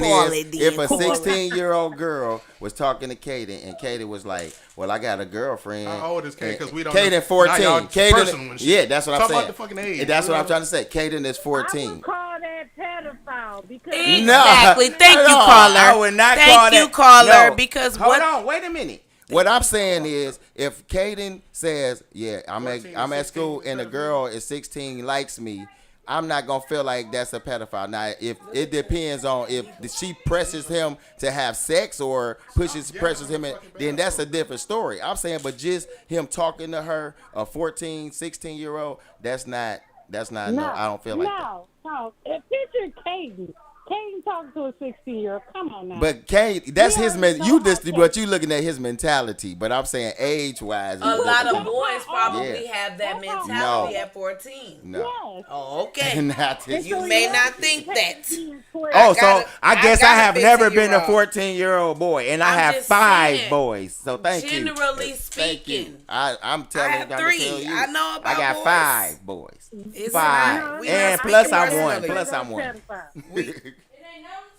Call is, it, if a call it. 16-year-old girl was talking to Kaden, and Kaden was like, "Well, I got a girlfriend." How old is Kaden? 'Cause we don't Kaden know. 14. Now y'all personal and shit. Yeah, that's what I'm Talk saying. about the fucking age. That's what We I'm don't- trying to say. Kaden is I 14. would call that pedophile because Exactly. Thank you, No, caller. I would not Thank call you, that. caller, No. because Hold what? on, wait a minute. What I'm saying is, if Kaden says, "Yeah, I'm 14 at to school 16, and a girl is 16 likes me," I'm not gonna feel like that's a pedophile. Now, if it depends on if she presses him to have sex or presses him, then that's a different story. I'm saying, but just him talking to her, a 14, 16-year-old, that's not. No, I don't feel like that. No. Picture Caden. Caden talking to a 16-year-old. Come on now. But Kate, that's We his already know but you looking at his mentality. But I'm saying age wise, A lot of Yeah. boys probably Yeah. have that No. mentality at 14. no. Yes. Oh, okay. Not this. You may not think that. Oh, got so I guess got I a have never been a 15-year-old. 14-year-old boy, and I I'm have just 5 saying, boys. So thank you. generally Thank you. speaking. I'm telling I have you, 3. I know about I got boys. 5 boys. It's 5, not- we and not plus speaking I'm one. personally. Plus I'm one.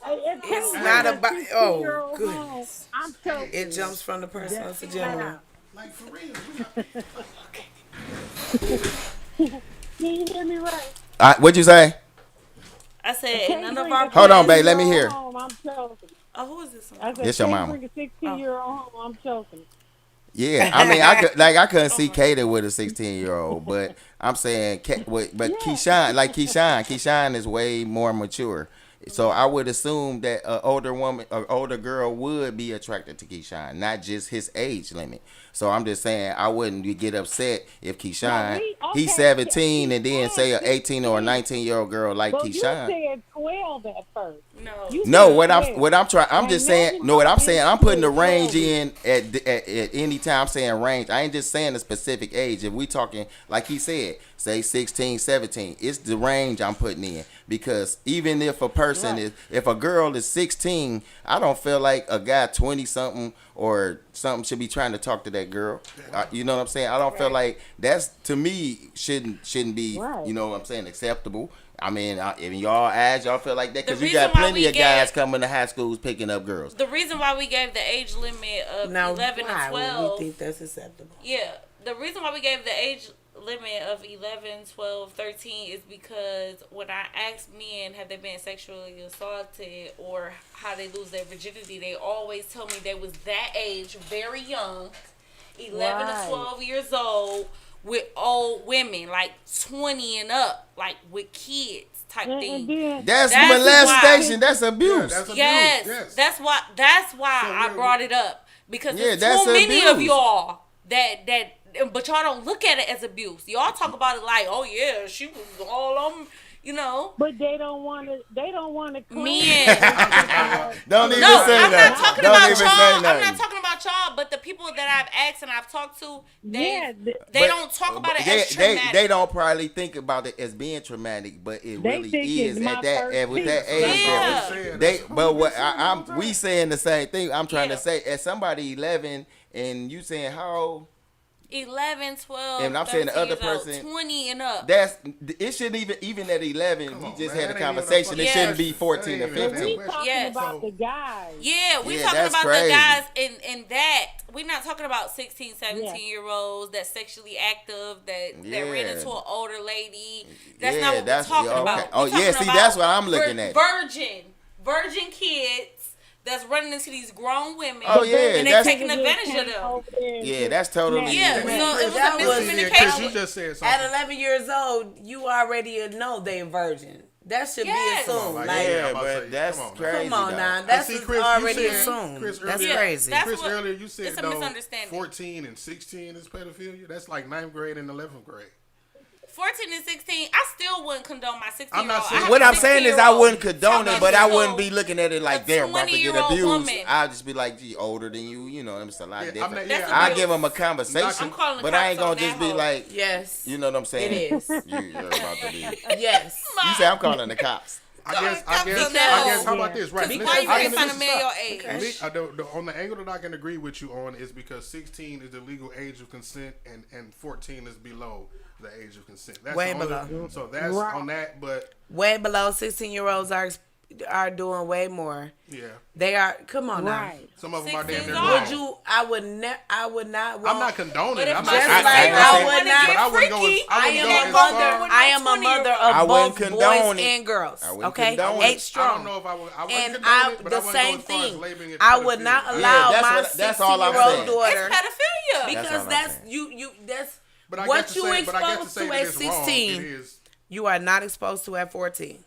It's not about. Oh, goodness. I'm joking. It jumps from the personal to general. Like for real. Can you hear me right? What'd you say? I said Can't none of bring our a Hold on, 16-year-old babe, let me hear. home, I'm joking. Oh, who is this? I said, This your can't mama. bring a 16-year-old home, I'm joking. Yeah, I mean, I couldn't see Kaden with a 16-year-old, but I'm saying, Keyshawn is way more mature. So I would assume that an older girl would be attracted to Keyshawn, not just his age limit. So I'm just saying I wouldn't get upset if Keyshawn, he's 17 and then say an 18 or a 19-year-old girl like But Keyshawn. you said 12 at first. No. You No, said what 12. I'm trying. I'm And just now saying. you No, what I'm talking saying. I'm putting the to range 12. in at any time. I'm saying range. I ain't just saying a specific age. If we talking like he said, say 16, 17, it's the range I'm putting in because even if a person if a girl is 16, I don't feel like a guy 20 something or something should be trying to talk to that girl. You know what I'm saying? I don't feel like that's to me shouldn't be Right. you know what I'm saying acceptable. I mean, in y'all eyes, y'all feel like that because The you got reason why plenty we of guys gave- coming to high schools picking up girls. The reason why we gave the age limit of Now, 11 why and would 12. we think that's acceptable? Yeah, the reason why we gave the age limit of 11, 12, 13 is because when I ask men have they been sexually assaulted or how they lose their virginity, they always tell me they was that age, very young, 11 to 12 years old, with old women, like 20 and up, like with kids type thing. That's That's molestation. why- That's abuse. that's abuse. Yes, that's why I brought it up because Yeah, there's that's too many of abuse. y'all that but y'all don't look at it as abuse. Y'all talk about it like, oh yeah, she was all on, you know. But they don't want to. They don't want to. Men. Don't even No, say I'm that. not talking Don't about even y'all. say I'm nothing. not talking about y'all, but the people that I've asked and I've talked to, Yeah, they But- don't talk about it they, as traumatic. they don't probably think about it as being traumatic, but it They really think is it's my at that first with that kiss. age. Yeah. That they but what I'm we saying the same thing. I'm trying Yeah. to say as somebody 11 and you saying how old? 11, 12, And I'm saying the 13 other years old, person- 20 and up. That's it shouldn't even at 11. Come We on, just man, had a that ain't conversation. even It a shouldn't be question. 14 That or ain't even a 15. we talking Yes. about the guys. Yeah, we Yeah, talking that's about crazy. the guys in that. We're not talking about 16, 17 Yeah. year olds that's sexually active that ran Yeah. into an older lady. That's Yeah, not what that's- we're talking yeah, okay. about. Oh, We're yeah, talking see, about that's what I'm looking at. Virgin kids that's running into these grown women. Oh, yeah, and they that's- taking advantage of them. Yeah, that's totally Yeah, so it was That a was- Yeah, Chris, you miscommunication. just said At something. 11 years old, you already know they a virgin. That should Yes. be Come on, assumed. like, Like, yeah, Yeah, I'm about to say, but that's come on, crazy. come on though. now. And That's see, just Chris, you already said- assumed. Chris, That's earlier- crazy. That's Chris, what- earlier you said it's a though, misunderstanding. 14 and 16 is pedophilia. That's like 9th grade and 11th grade. 14 and 16, I still wouldn't condone my 16 I'm year not old. saying- What I'm saying is I wouldn't condone it, but I talking wouldn't to be looking at it like a they're about to get 20-year-old abused. woman. I'll just be like, gee, older than you, you know, it's a lot Yeah, I'm different. not- That's yeah, I abuse. give them a conversation, I'm calling the but I ain't cops gonna on just that be hoe. like, Yes. you know what I'm saying? It is. You're about to be. Yes. You say I'm calling the cops. I guess. Cops on that hoe. How about this? Right. Because listen, why you I making can- fun of listen, men your stop. age? On the angle that I can agree with you on is because 16 is the legal age of consent and 14 is below the age of consent. That's Way the only- below. So that's Right. on that, but Way below 16-year-olds are doing way more. yeah, They are. Come on now. Right. some of them are damn 16 near are. wrong. Would you? I would not. Want, I'm not condoning But it. if I'm my not Just saying like I ain't I gonna would say- not. but I wouldn't go as freaky. I wouldn't am go a as mother. far- I am a mother I of wouldn't both condone boys it. and girls. I wouldn't Okay, condone 8 it. strong. I don't know if I would. I wouldn't And condone it, but the I wouldn't same go as far as thing. labeling it I would not pedophilia. allow that's my what- that's all I'm 16-year-old saying. daughter It's pedophilia. That's because all I'm that's saying. you. That's But I what get to you say- but I get exposed say to that at it's wrong. 16. It is. You are not exposed to at 14.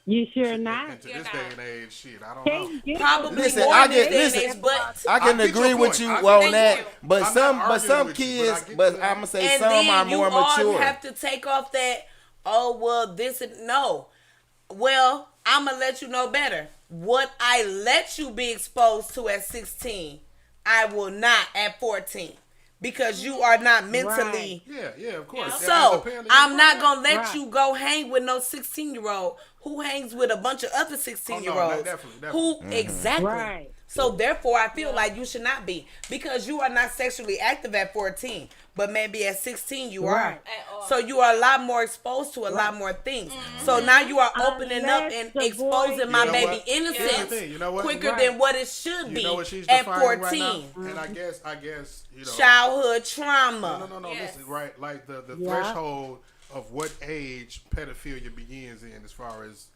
You sure And not? to You're this not. day and age, shit, I don't know. Can't get Probably Listen, more I than get- this, listen, but I can I get agree your with point. you I on get that, you. but I'm not some arguing with you, kids, but I but get I'm gonna say and some then are you more all mature. have to take off that. Oh well, this and no. Well, I'm gonna let you know better. What I let you be exposed to at 16, I will not at 14 because you are not mentally. Yeah, of course. Yeah. Yeah, So apparently I'm you're not right. gonna let Right. you go hang with no 16-year-old who hangs with a bunch of other 16-year-olds. definitely. Who exactly? Right. So therefore, I feel like you should not be because you are not sexually active at 14, but maybe at 16 you are. Right. At all. So you are a lot more exposed to a lot more things. So now you are opening up Unless and the exposing boy- my You know baby what? Here's the innocence thing, you know what? quicker Right. than what it should You be know what she's at defining 14. right now? And I guess, you know. Childhood trauma. No. Yes. Listen, right? Like the Yeah. threshold of what age pedophilia begins in, as far as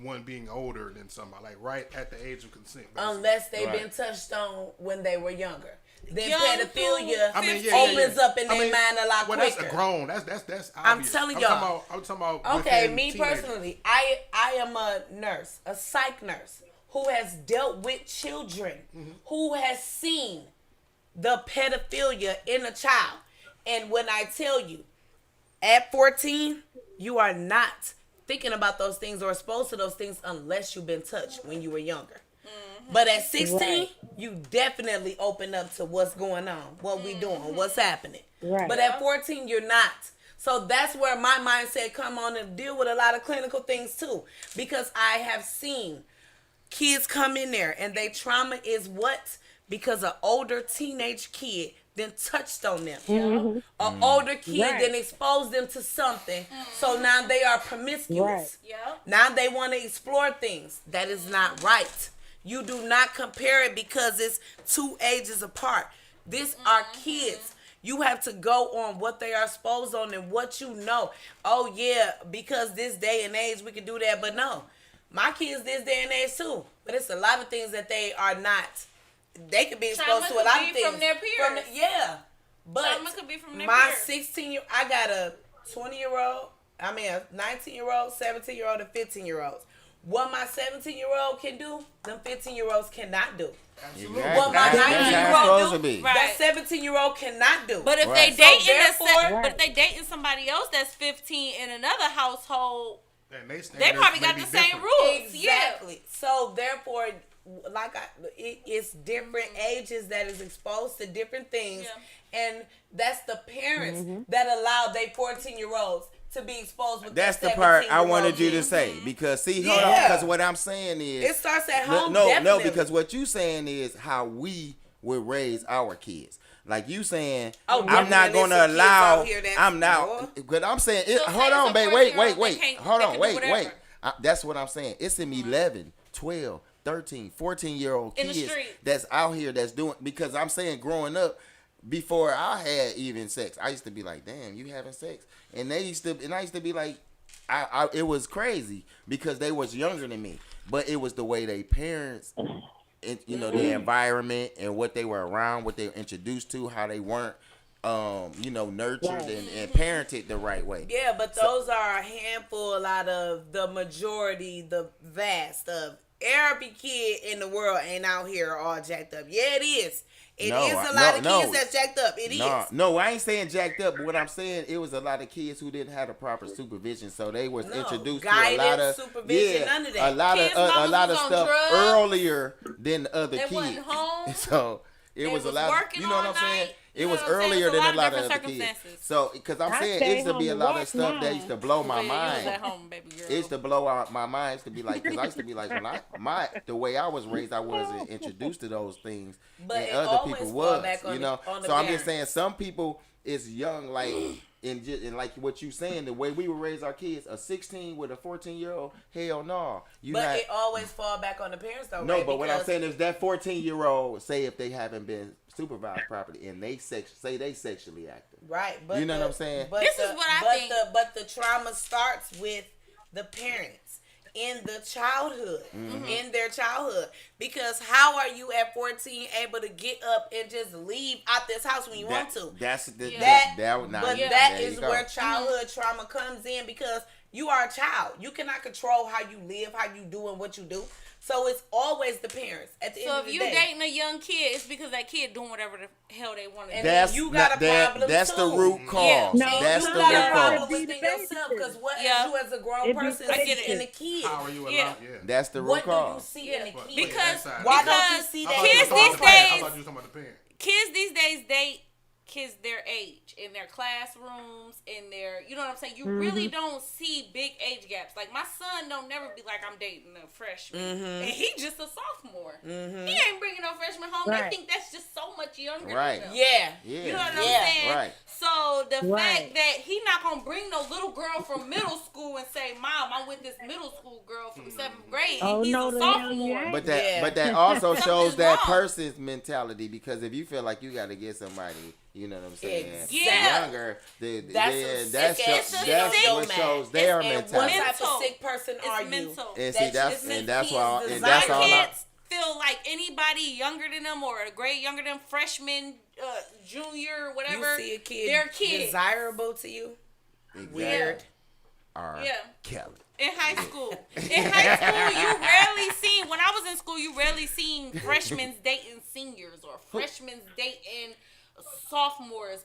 one being older than somebody, like right at the age of consent. basically. Unless they've Right. been touched on when they were younger. Then Young pedophilia to I mean, opens up in I their mean, mind a lot well, quicker. that's a grown. That's obvious. I'm telling y'all. I'm talking about. Okay, within me teenagers. personally, I am a nurse, a psych nurse, who has dealt with children, who has seen the pedophilia in a child. And when I tell you, at 14, you are not thinking about those things or exposed to those things unless you've been touched when you were younger. But at 16, Right. you definitely open up to what's going on, what we doing, what's happening. Right. But at 14, you're not. So that's where my mindset come on and deal with a lot of clinical things too. Because I have seen kids come in there and their trauma is what? Because an older teenage kid then touched on them. An older kid Right. then exposed them to something. So now they are promiscuous. Right. Yep. Now they want to explore things. That is not right. You do not compare it because it's 2 ages apart. These are kids. You have to go on what they are exposed on and what you know. Oh yeah, because this day and age we can do that, but no. My kids this day and age too. But it's a lot of things that they are not. They could be exposed to a lot of things. From their peers. Yeah. But Trauma could be from their my peers. 16-year, I got a 20-year-old, a 19-year-old, 17-year-old, and 15-year-olds. What my 17-year-old can do, them 15-year-olds cannot do. Absolutely. What my That's how it's 19-year-old supposed to do, be. Right. that 17-year-old cannot do. But if Right. they dating therefore- but if they dating somebody else that's 15 in another household, And they standards probably may got be the same different. rules. Exactly. So therefore, it's different ages that is exposed to different things, and that's the parents that allow their 14-year-olds to be exposed with. That's the their part I 17-year-old wanted you to kids. say, because see, hold on, Yeah. because what I'm saying is It starts at no, home. no, definitely. because what you saying is how we would raise our kids. Like you saying, Oh, I'm not definitely. gonna There's some kids allow. out here that's I'm not. boy. But I'm saying, it, So hold say on, it's a babe, 14-year-old wait. that can't- Hold that on, can do wait. whatever. That's what I'm saying. It's them 11, 12, 13, 14-year-old In the kids street. that's out here that's doing, because I'm saying growing up, before I had even sex, I used to be like, damn, you having sex? And I used to be like, it was crazy because they was younger than me, but it was the way they parents, and the environment and what they were around, what they were introduced to, how they weren't, nurtured and parented the right way. Yeah, but those are a handful out of the majority, the vast of every kid in the world ain't out here all jacked up. Yeah, it is. It is a lot of kids that's jacked up. It is. No, I ain't saying jacked up, but what I'm saying, it was a lot of kids who didn't have the proper supervision, so they was introduced to a lot guidance, of supervision, none of that. a lot Kids' of mamas a lot was of on stuff drugs. earlier than the other They kids. wasn't home. So it They was a was lot. working You know what all I'm saying? night. It You know was what I'm saying? earlier It's a than lot a lot of of other different kids. circumstances. So because I'm I saying stay it used to home be a and lot of watch stuff that mine. used to blow my You was mind. at home, baby girl. It used to blow out my mind. It used to be like, because I used to be like, the way I was raised, I wasn't introduced to those things, But and it other always people fall was, back on the So I'm just parents. saying, some people is young, like, and like what you saying, the way we would raise our kids, a 16 with a 14-year-old, hell no. But it always fall back on the parents though. No, right? but what I'm Because- saying is that 14-year-old, say if they haven't been supervised properly and they say they sexually active. Right, but You know what I'm saying? But This is what I think. But the trauma starts with the parents in the childhood, Mm-hmm. in their childhood. Because how are you at 14 able to get up and just leave out this house when you want to? That's the That, that. but Yeah, that there is you go. where childhood trauma comes in because you are a child. You cannot control how you live, how you do, and what you do. So it's always the parents. At the So end if of the you day. dating a young kid, it's because that kid doing whatever the hell they want to do. And That's you got a problem That's too. the root cause. Yeah. No, That's you the got You a got a root problem cause. Be within the yourself because what Yeah. as you as a grown It be person I see get it. in the kid? How are you allowed? Yeah. Yeah. That's the root What do you cause. see in the But- kid? Because- that side. Why don't you because see I that? thought you kids was talking these about the parent. I days- thought you was talking about the parent. Kids these days date kids their age in their classrooms, in their, you know what I'm saying? You really don't see big age gaps. Like my son don't never be like, I'm dating a freshman, and he just a sophomore. He ain't bringing no freshman home. Right. They think that's just so much younger Right. than them. Yeah. Yeah. You know what Yeah. I'm saying? Right. So the Right. fact that he not gonna bring no little girl from middle school and say, "Mom, I'm with this middle school girl from 7th grade," and Oh, he's no, a the hell you sophomore. ain't. But that, Yeah. but that also shows Something's that wrong. person's mentality, because if you feel like you got to get somebody, you know what I'm saying, Yeah. younger, That's then a that's sick ass shit. that's It's what sick. shows their And what mentality. type of Mental. sick person are It's you? mental. And see, that's just and that's kids why, and design that's My all. kids feel like anybody younger than them or a grade younger than them, freshman, junior, whatever. You see a kid they're kids. desirable to you? Weird. R. Yeah. Kelly. In high school. In high school, you rarely seen, when I was in school, you rarely seen freshmen dating seniors or freshmen dating sophomores,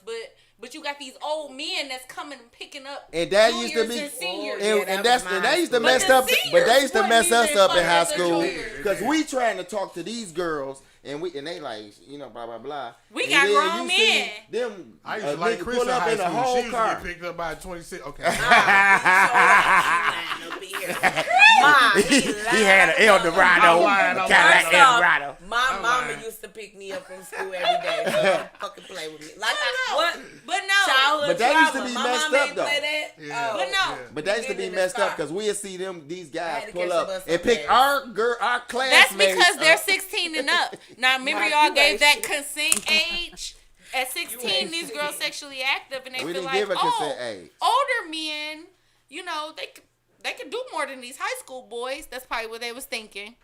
but you got these old men that's coming and picking up And that used to juniors be, and seniors. Yeah, that and was that's my they used to high mess school. up, But the but they used to seniors mess us wasn't up in even high fucking school with their because we trying to talk to these girls and they like, you know, blah blah blah. We And got then grown you see men. Them I used to like nigga Chris pull in up high in a school. whole She used to car. get picked up by a 26. Okay. He had an Eldorado, I'm Cadillac lying. Eldorado. My I'm mama lying. used to pick me up from school every day. So don't fucking play with me. Like what? But no. Childhood But that used to trauma. be My messed mama up, ain't though. play that. Yeah. Oh. But no. But that used to be Getting in messed the up car. because we'd see these I guys had to pull catch the up bus and pick somewhere. our That's classmates. because they're 16 and up. Now remember My y'all gave that generation. consent age At 16, these girls sexually active, and they We feel didn't like, give a consent age. older men, you know, they could do more than these high school boys. That's probably what they was thinking.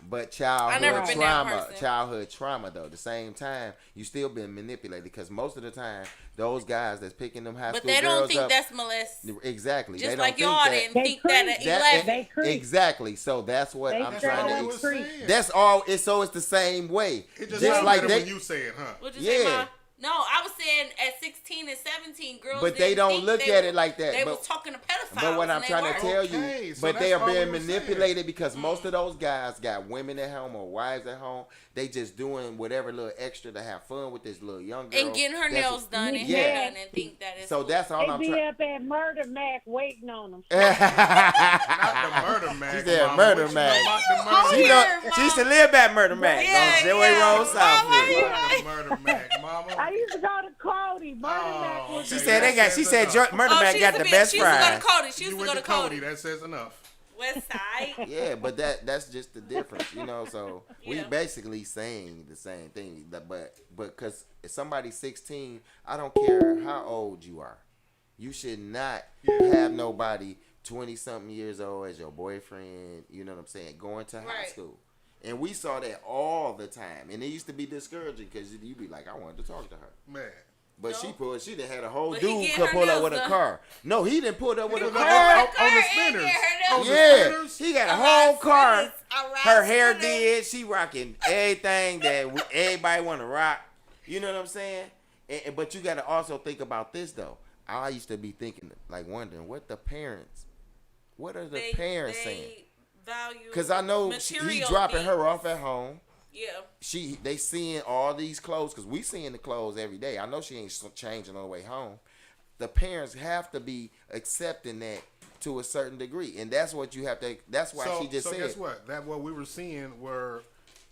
But I never been that person. childhood trauma though. At the same time, you still been manipulated because most of the time, those guys that's picking them high But school they don't girls think up, that's molest. exactly. Just they like don't y'all think didn't They think that at creep. that, 11. They creep. exactly. So that's what They I'm straight trying up to. was creep. saying. That's all. It's the same way. It just Just sounds like better they. when you say it, huh? What'd you say, Yeah. Ma? No, I was saying at 16 and 17, girls. But they didn't don't think look they at were- it like that. They But- was talking to pedophiles. But what I'm and they trying to weren't. tell Okay, you, so but they that's are all being we were manipulated because most of those guys got women at home or wives at home. They just doing whatever little extra to have fun with this little young girl. And getting her That's- nails done and Yeah. hair done and think that it's So that's all They I'm be trying. up at Murder Mac waiting on them. Not the murder man. She said murder man. Oh, She yeah, know Mom. she used to live at Murder Mac Yeah, on Joey yeah. Road Mom, why you- Southfield. The murder man, mama. I used to go to Cody. Murder Mac was She okay, said they that got. She says said enough. Murder Mac she got used the to best She used to go fries. to Cody. She You used to went go to to Cody. Cody. That says enough. West Side. Yeah, but that's just the difference, you know. So we Yeah. basically saying the same thing, but because if somebody's 16, I don't care how old you are, you should not have nobody 20 something years old as your boyfriend. You know what I'm saying? Going to high Right. school, and we saw that all the time, and it used to be discouraging because you'd be like, I wanted to talk to her. Man. But No. she done had a whole But he dude get could her pull up nails with a done. car. No, he didn't pull up with a pulled up car. on the spinners. On the Yeah, spinners. he got a Around whole car. spinners, around Her hair spinners. did. She rocking everything that everybody want to rock. You know what I'm saying? But you got to also think about this though. I used to be thinking, like, wondering what are the parents saying? Value Because I know he material dropping things. her off at home. Yeah. They seeing all these clothes because we seeing the clothes every day. I know she ain't changing on the way home. The parents have to be accepting that to a certain degree, and that's what you have to. That's why she just said. Guess what? That what we were seeing were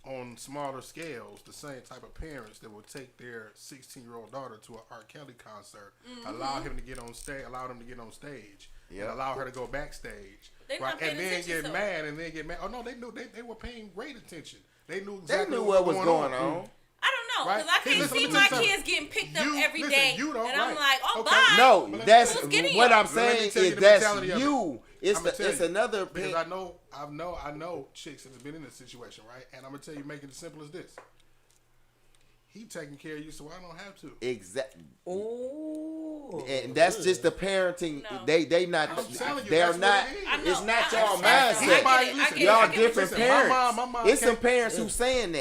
on smaller scales the same type of parents that would take their 16-year-old daughter to an R. Kelly concert, allow them to get on stage, and allow her to go backstage, They not paying and then attention get to mad, and then get mad. Oh no, they knew they were paying great attention. They knew exactly what was going on. I don't know, Right? because I Hey, can't listen, see let me my tell you kids getting picked up You- every listen, day, you don't, and I'm right. like, oh, Okay. bye. No, But that's who's getting what you? I'm But let me saying tell you is the that's mentality of it. you. I'ma tell It's you, another because parent. I know chicks that have been in this situation, right? And I'm gonna tell you, make it as simple as this: he taking care of you, so I don't have to. Exactly. Ooh. And that's just the parenting. No. They not. I'm telling you, they're that's not. what it is. I know, It's not I y'all understand. mindset. I get it, I get it, Y'all I get what different you're saying. parents. My mom It's some can't- parents who saying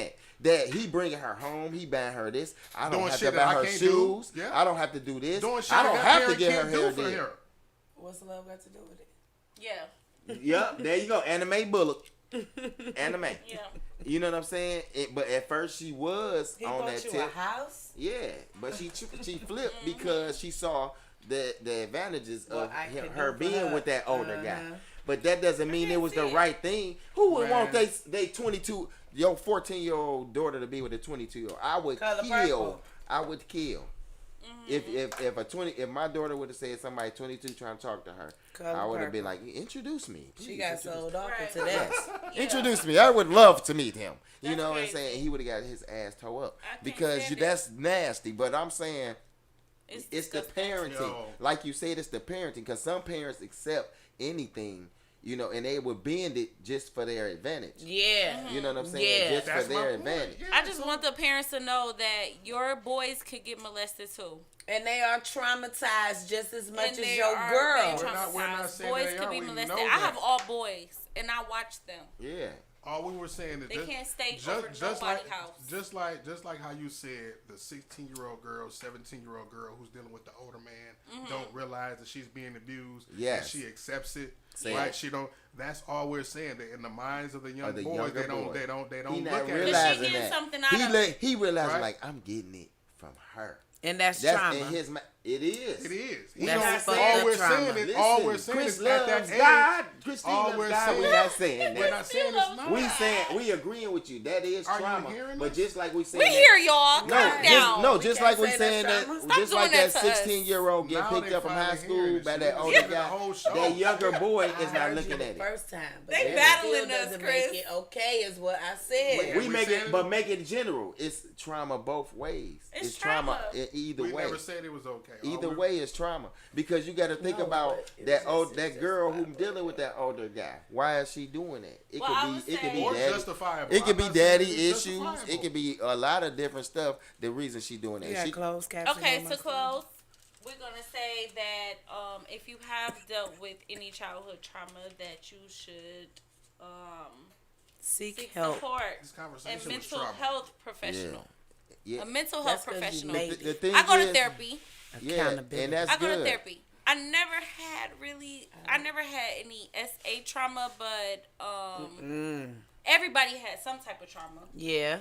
that he bringing her home, he buying her this. I don't Doing have shit to that buy I her can't do. shoes. Yeah. I don't have to do this. Doing shit I don't that have to parent get her can't do hair for did. her. What's love got to do with it? Yeah. Yep, there you go. Anime Bullock. Anime. Yeah. You know what I'm saying? But at first she was He on bought that you tip. a house? Yeah, but she flipped because she saw the advantages of What I could her do for being her. with that older guy. Uh-huh. But that doesn't mean it can't was see the it. right thing. Who would want Man. they 22 your 14-year-old daughter to be with a 22-year-old? I would Color kill. purple. I would kill. If my daughter would have said somebody 22 trying to talk to her, Color I would have been purple. like, introduce me. She please, got introduce sold off Right. into that. Yeah. Introduce me. I would love to meet him. You That's know what I'm crazy. saying? He would have got his ass tore up I can't because stand it. that's nasty. But I'm saying it's the disgusting. parenting. Yo. Like you said, it's the parenting because some parents accept anything, you know, and they would bend it just for their advantage. Yeah. You know what I'm saying? Yeah. Just That's for my their point. advantage. Yeah, I just so- want the parents to know that your boys could get molested too. And they are traumatized just as much And as they your are girl. very We're not traumatized. saying Boys they could are. be We molested. know I that. have all boys, and I watch them. Yeah. All we were saying is They can't stay just, over just nobody's like, house. Just like how you said, the 16-year-old girl, 17-year-old girl who's dealing with the older man don't realize that she's being abused. Yes. And she accepts it. Say right? it. She don't. That's all we're saying. That in the minds of the young Or the boys, younger they don't. boy. They don't. They He don't not look at it. realizing getting that. something out of it. He realized Right. like I'm getting it from her. And that's That's trauma. in his It is. It is. That's all fucked we're up trauma. saying is all we're Listen, saying Chris is at that loves age. God. Christine all loves we're God. saying- We're not saying We're that. not saying it's not. We saying we agreeing with you. That is Are you trauma. hearing But us? just like we saying We that, hear y'all. No, Calm down. just can't like we say saying that's that, trauma. Stop just doing like that that to us. 16-year-old getting Now picked they up from high finally hearing school this by shit. that We older listened to the guy. whole show. That younger boy is I not heard you looking the at it. first time. But They that battling still us, doesn't Chris. make it okay, is what I said. Wait, We we make saying it, it- but make it general. It's trauma both ways. It's trauma trauma. either We way. never said it was okay. All Either we're- way is trauma because you got to think No, about but it's that just- that it's girl just who dealing with that older guy. Why is she doing that? It Well, I could would be it could be say- Or daddy. justifiable. It could I'm be not saying daddy it's issues. justifiable. It could be a lot of different stuff. The reason she doing that. You got She, closed caption Okay, on my to phone? close, we're gonna say that if you have dealt with any childhood trauma, that you should Seek seek help. support This conversation and was mental trauma. health professional. yeah, A mental That's health 'cause you professional. made the thing I go to is- therapy. Yeah, Accountability. and that's I go good. to therapy. I never had any SA trauma, but everybody had some type of trauma. Yeah,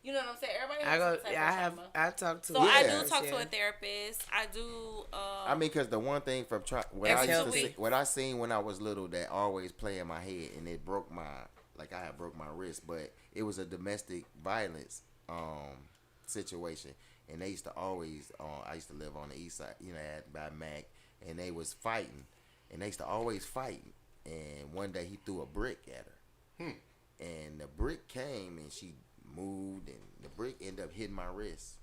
You know what I'm saying? Everybody I has go. some type I of have. trauma. I talk to. So I Yeah. do talk to yeah. a therapist. I do. I mean, because the one thing from what That's I used to healthy. see, what I seen when I was little that always play in my head, and it broke my like I had broke my wrist, but it was a domestic violence situation, and they used to always. I used to live on the east side, by Mac, and they was fighting, and they used to always fight. And one day he threw a brick at her, and the brick came, and she moved, and the brick ended up hitting my wrist,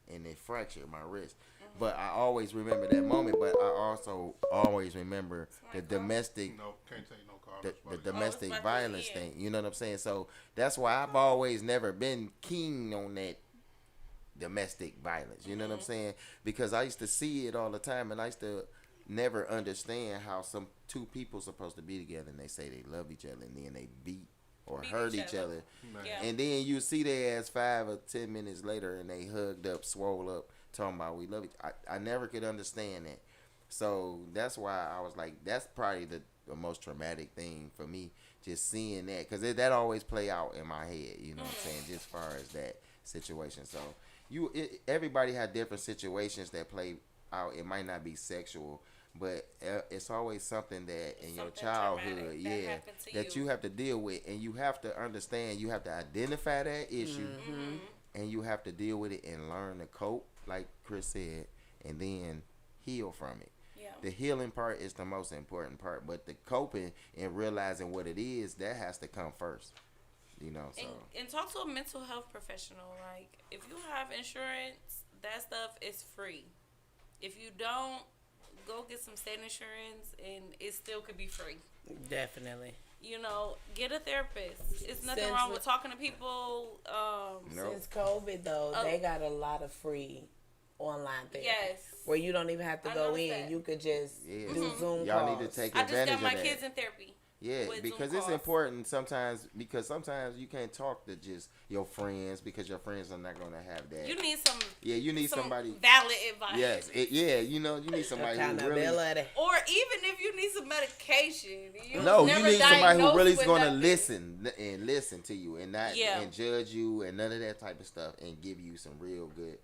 and it fractured my wrist. But I always remember that moment. But I also always remember the domestic, No, can't take no call. the domestic about to violence end. thing. You know what I'm saying? So that's why I've always never been keen on that domestic violence. You know what I'm saying? Because I used to see it all the time, and I used to never understand how some two people supposed to be together, and they say they love each other, and then they beat or Beat hurt each each other. other. Yeah. And then you see their ass 5 or 10 minutes later, and they hugged up, swole up, talking about we love each. I never could understand that. So that's why I was like, that's probably the most traumatic thing for me, just seeing that, because that always play out in my head. You know what I'm saying? Just as far as that situation. So everybody had different situations that play out. It might not be sexual, but it's always something that in your Something childhood, traumatic that happened to that you. you have to deal with, and you have to understand. You have to identify that issue, and you have to deal with it and learn to cope, like Chris said, and then heal from it. Yeah. The healing part is the most important part, but the coping and realizing what it is, that has to come first. So And talk to a mental health professional. Like, if you have insurance, that stuff is free. If you don't, go get some state insurance, and it still could be free. Definitely. Get a therapist. It's nothing Since wrong the- with talking to people. Nope. Since COVID though, Oh. they got a lot of free online therapy. Yes. Where you don't even have to I go noticed in. that. You could just Yeah. do Zoom Y'all calls. need to take I just advantage got my of that. kids in therapy. Yeah, with because Zoom it's calls. important sometimes, because sometimes you can't talk to just your friends, because your friends are not gonna have that. You need some. Yeah, you need some somebody. valid advice. Yes, you need somebody who really. Accountability. Or even if you need some medication. No, you never need somebody who diagnosed really is with gonna nothing. listen to you and not Yeah. and judge you and none of that type of stuff, and give you some real good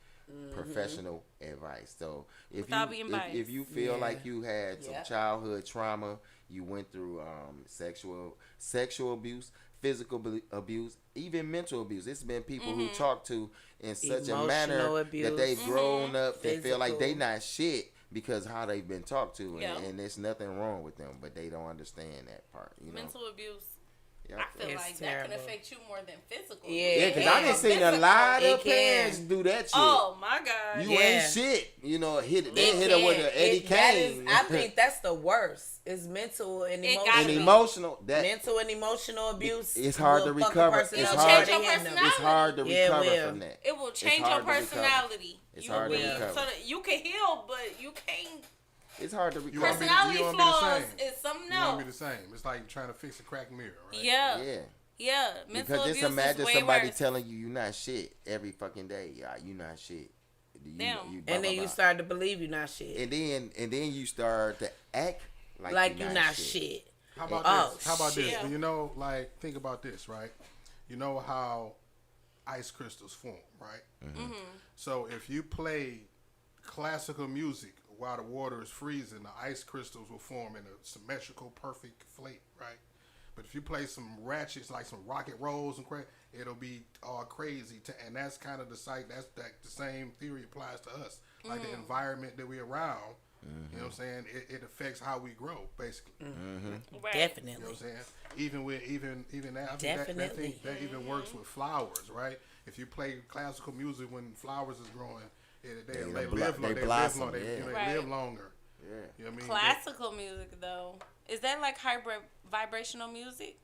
professional advice. So Without being biased. if you feel Yeah. like you had some Yeah. childhood trauma, you went through sexual abuse, physical abuse, even mental abuse. It's been people who talk to in such a manner Emotional abuse. that they've grown up and feel like they Physical. not shit because how they've been talked to, Yeah. and there's nothing wrong with them, but they don't understand that part. Mental abuse. Yeah. I feel It's like that terrible. can affect you more than physical. Yeah, Yeah, because I done seen a lot It of parents can. do that shit. Oh my God. You Yeah. ain't shit. They It hit her with can. an Eddie That is- Kane. I think that's the worst. It's mental and It emotional. gotta and be. emotional. That Mental and emotional abuse. it's hard to will fuck a recover. person It's up hard. change before your they end up- personality. It's hard to Yeah, it recover will. from that. It will change your hard to recover. personality. It's You hard to will be- recover. So that you can heal, but you can't. It's hard to You recover. want me to- Personality you want me the flaws same. is something You want me else. the same. It's like trying to fix a cracked mirror, right? Yeah. Yeah. Yeah. Mental Because abuse just imagine is way somebody worse. telling you not shit every fucking day. Yeah, you not shit. You, Damn. blah, And blah, then you blah. start to believe you're not shit. And then you start to act like you're not shit. How about Oh, this? How about shit. this? You know, like, think about this, right? You know how ice crystals form, right? Mm-hmm. So if you play classical music while the water is freezing, the ice crystals will form in a symmetrical, perfect flake, right? But if you play some ratchets, like some rocket rolls and crap, it'll be all crazy. And that's kind of the the same theory applies to us. Like the environment that we're around, you know what I'm saying? It affects how we grow, basically. Right. Definitely. You know what I'm saying? Even that, I think that even works with flowers, right? If you play classical music when flowers is growing, they live longer. They live longer. Yeah. You know what I mean? Classical music, though, is that like hybrid vibrational music?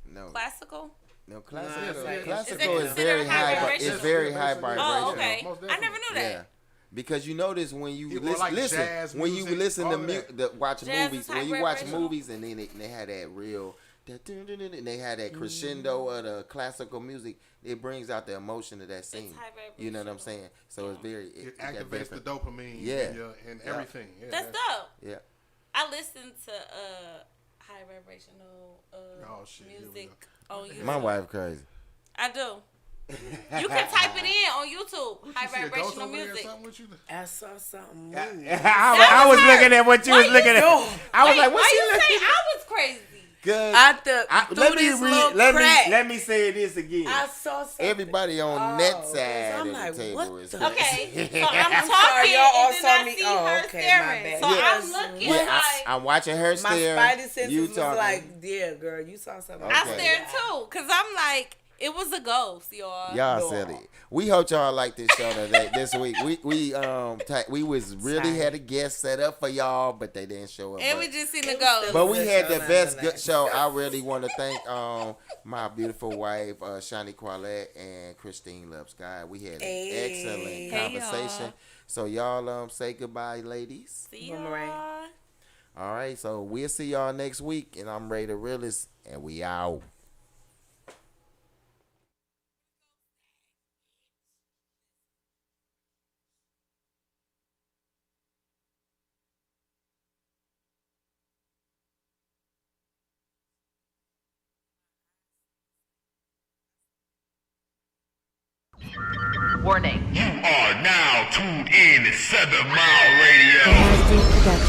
No. Classical? No, No, classical. it's like- Classical Is is it very considered high. high vibration? It's very high Oh, vibration. Oh, okay. Most I never knew that. Yeah. Because you notice when you Yeah, well, like listen jazz when you music, listen all to of that. watch Jazz movies is when you watch vibrational. movies and then they had that real and they had that crescendo of the classical music, it brings out the emotion of that scene. high You know what I'm vibrational. saying? So it's very It got activates the different- dopamine Yeah. and everything. Yeah, That's dope. Yeah. I listen to high vibrational Oh, shit, here we music on YouTube. My wife crazy. I do. You can type it in on YouTube. High You see a ghost vibrational over there or music. something with you? I saw something move. I was looking at what you was looking at. I was like, Why what's you she say looking I was crazy? Good. Through this little crack. let me say this again. I saw something. Everybody on that Oh, side I'm of like, the table what is the- crazy. Okay, so I'm sorry, talking y'all all and then saw I me- see oh, her okay, my staring. bad. So Yes. I'm looking Yeah, like I'm watching her My stare. spidey senses You was talking. like, yeah, girl, you saw something. I Okay. stared too, cause I'm like, it was a ghost, y'all. Y'all No. silly. We hope y'all like this show today. This week, we was really Sorry. had a guest set up for y'all, but they didn't show up. And but, we just seen the It was ghost. but we Good had show the best nonetheless. good show. I really want to thank my beautiful wife, Shani Qualette, and Christine Lupsky. We had an Hey. excellent Hey, conversation. y'all. So y'all say goodbye, ladies. See Boomerang. y'all. All right, so we'll see y'all next week, and I'm Ray the Realist, and we out. You are now tuned in to 7 Mile Radio.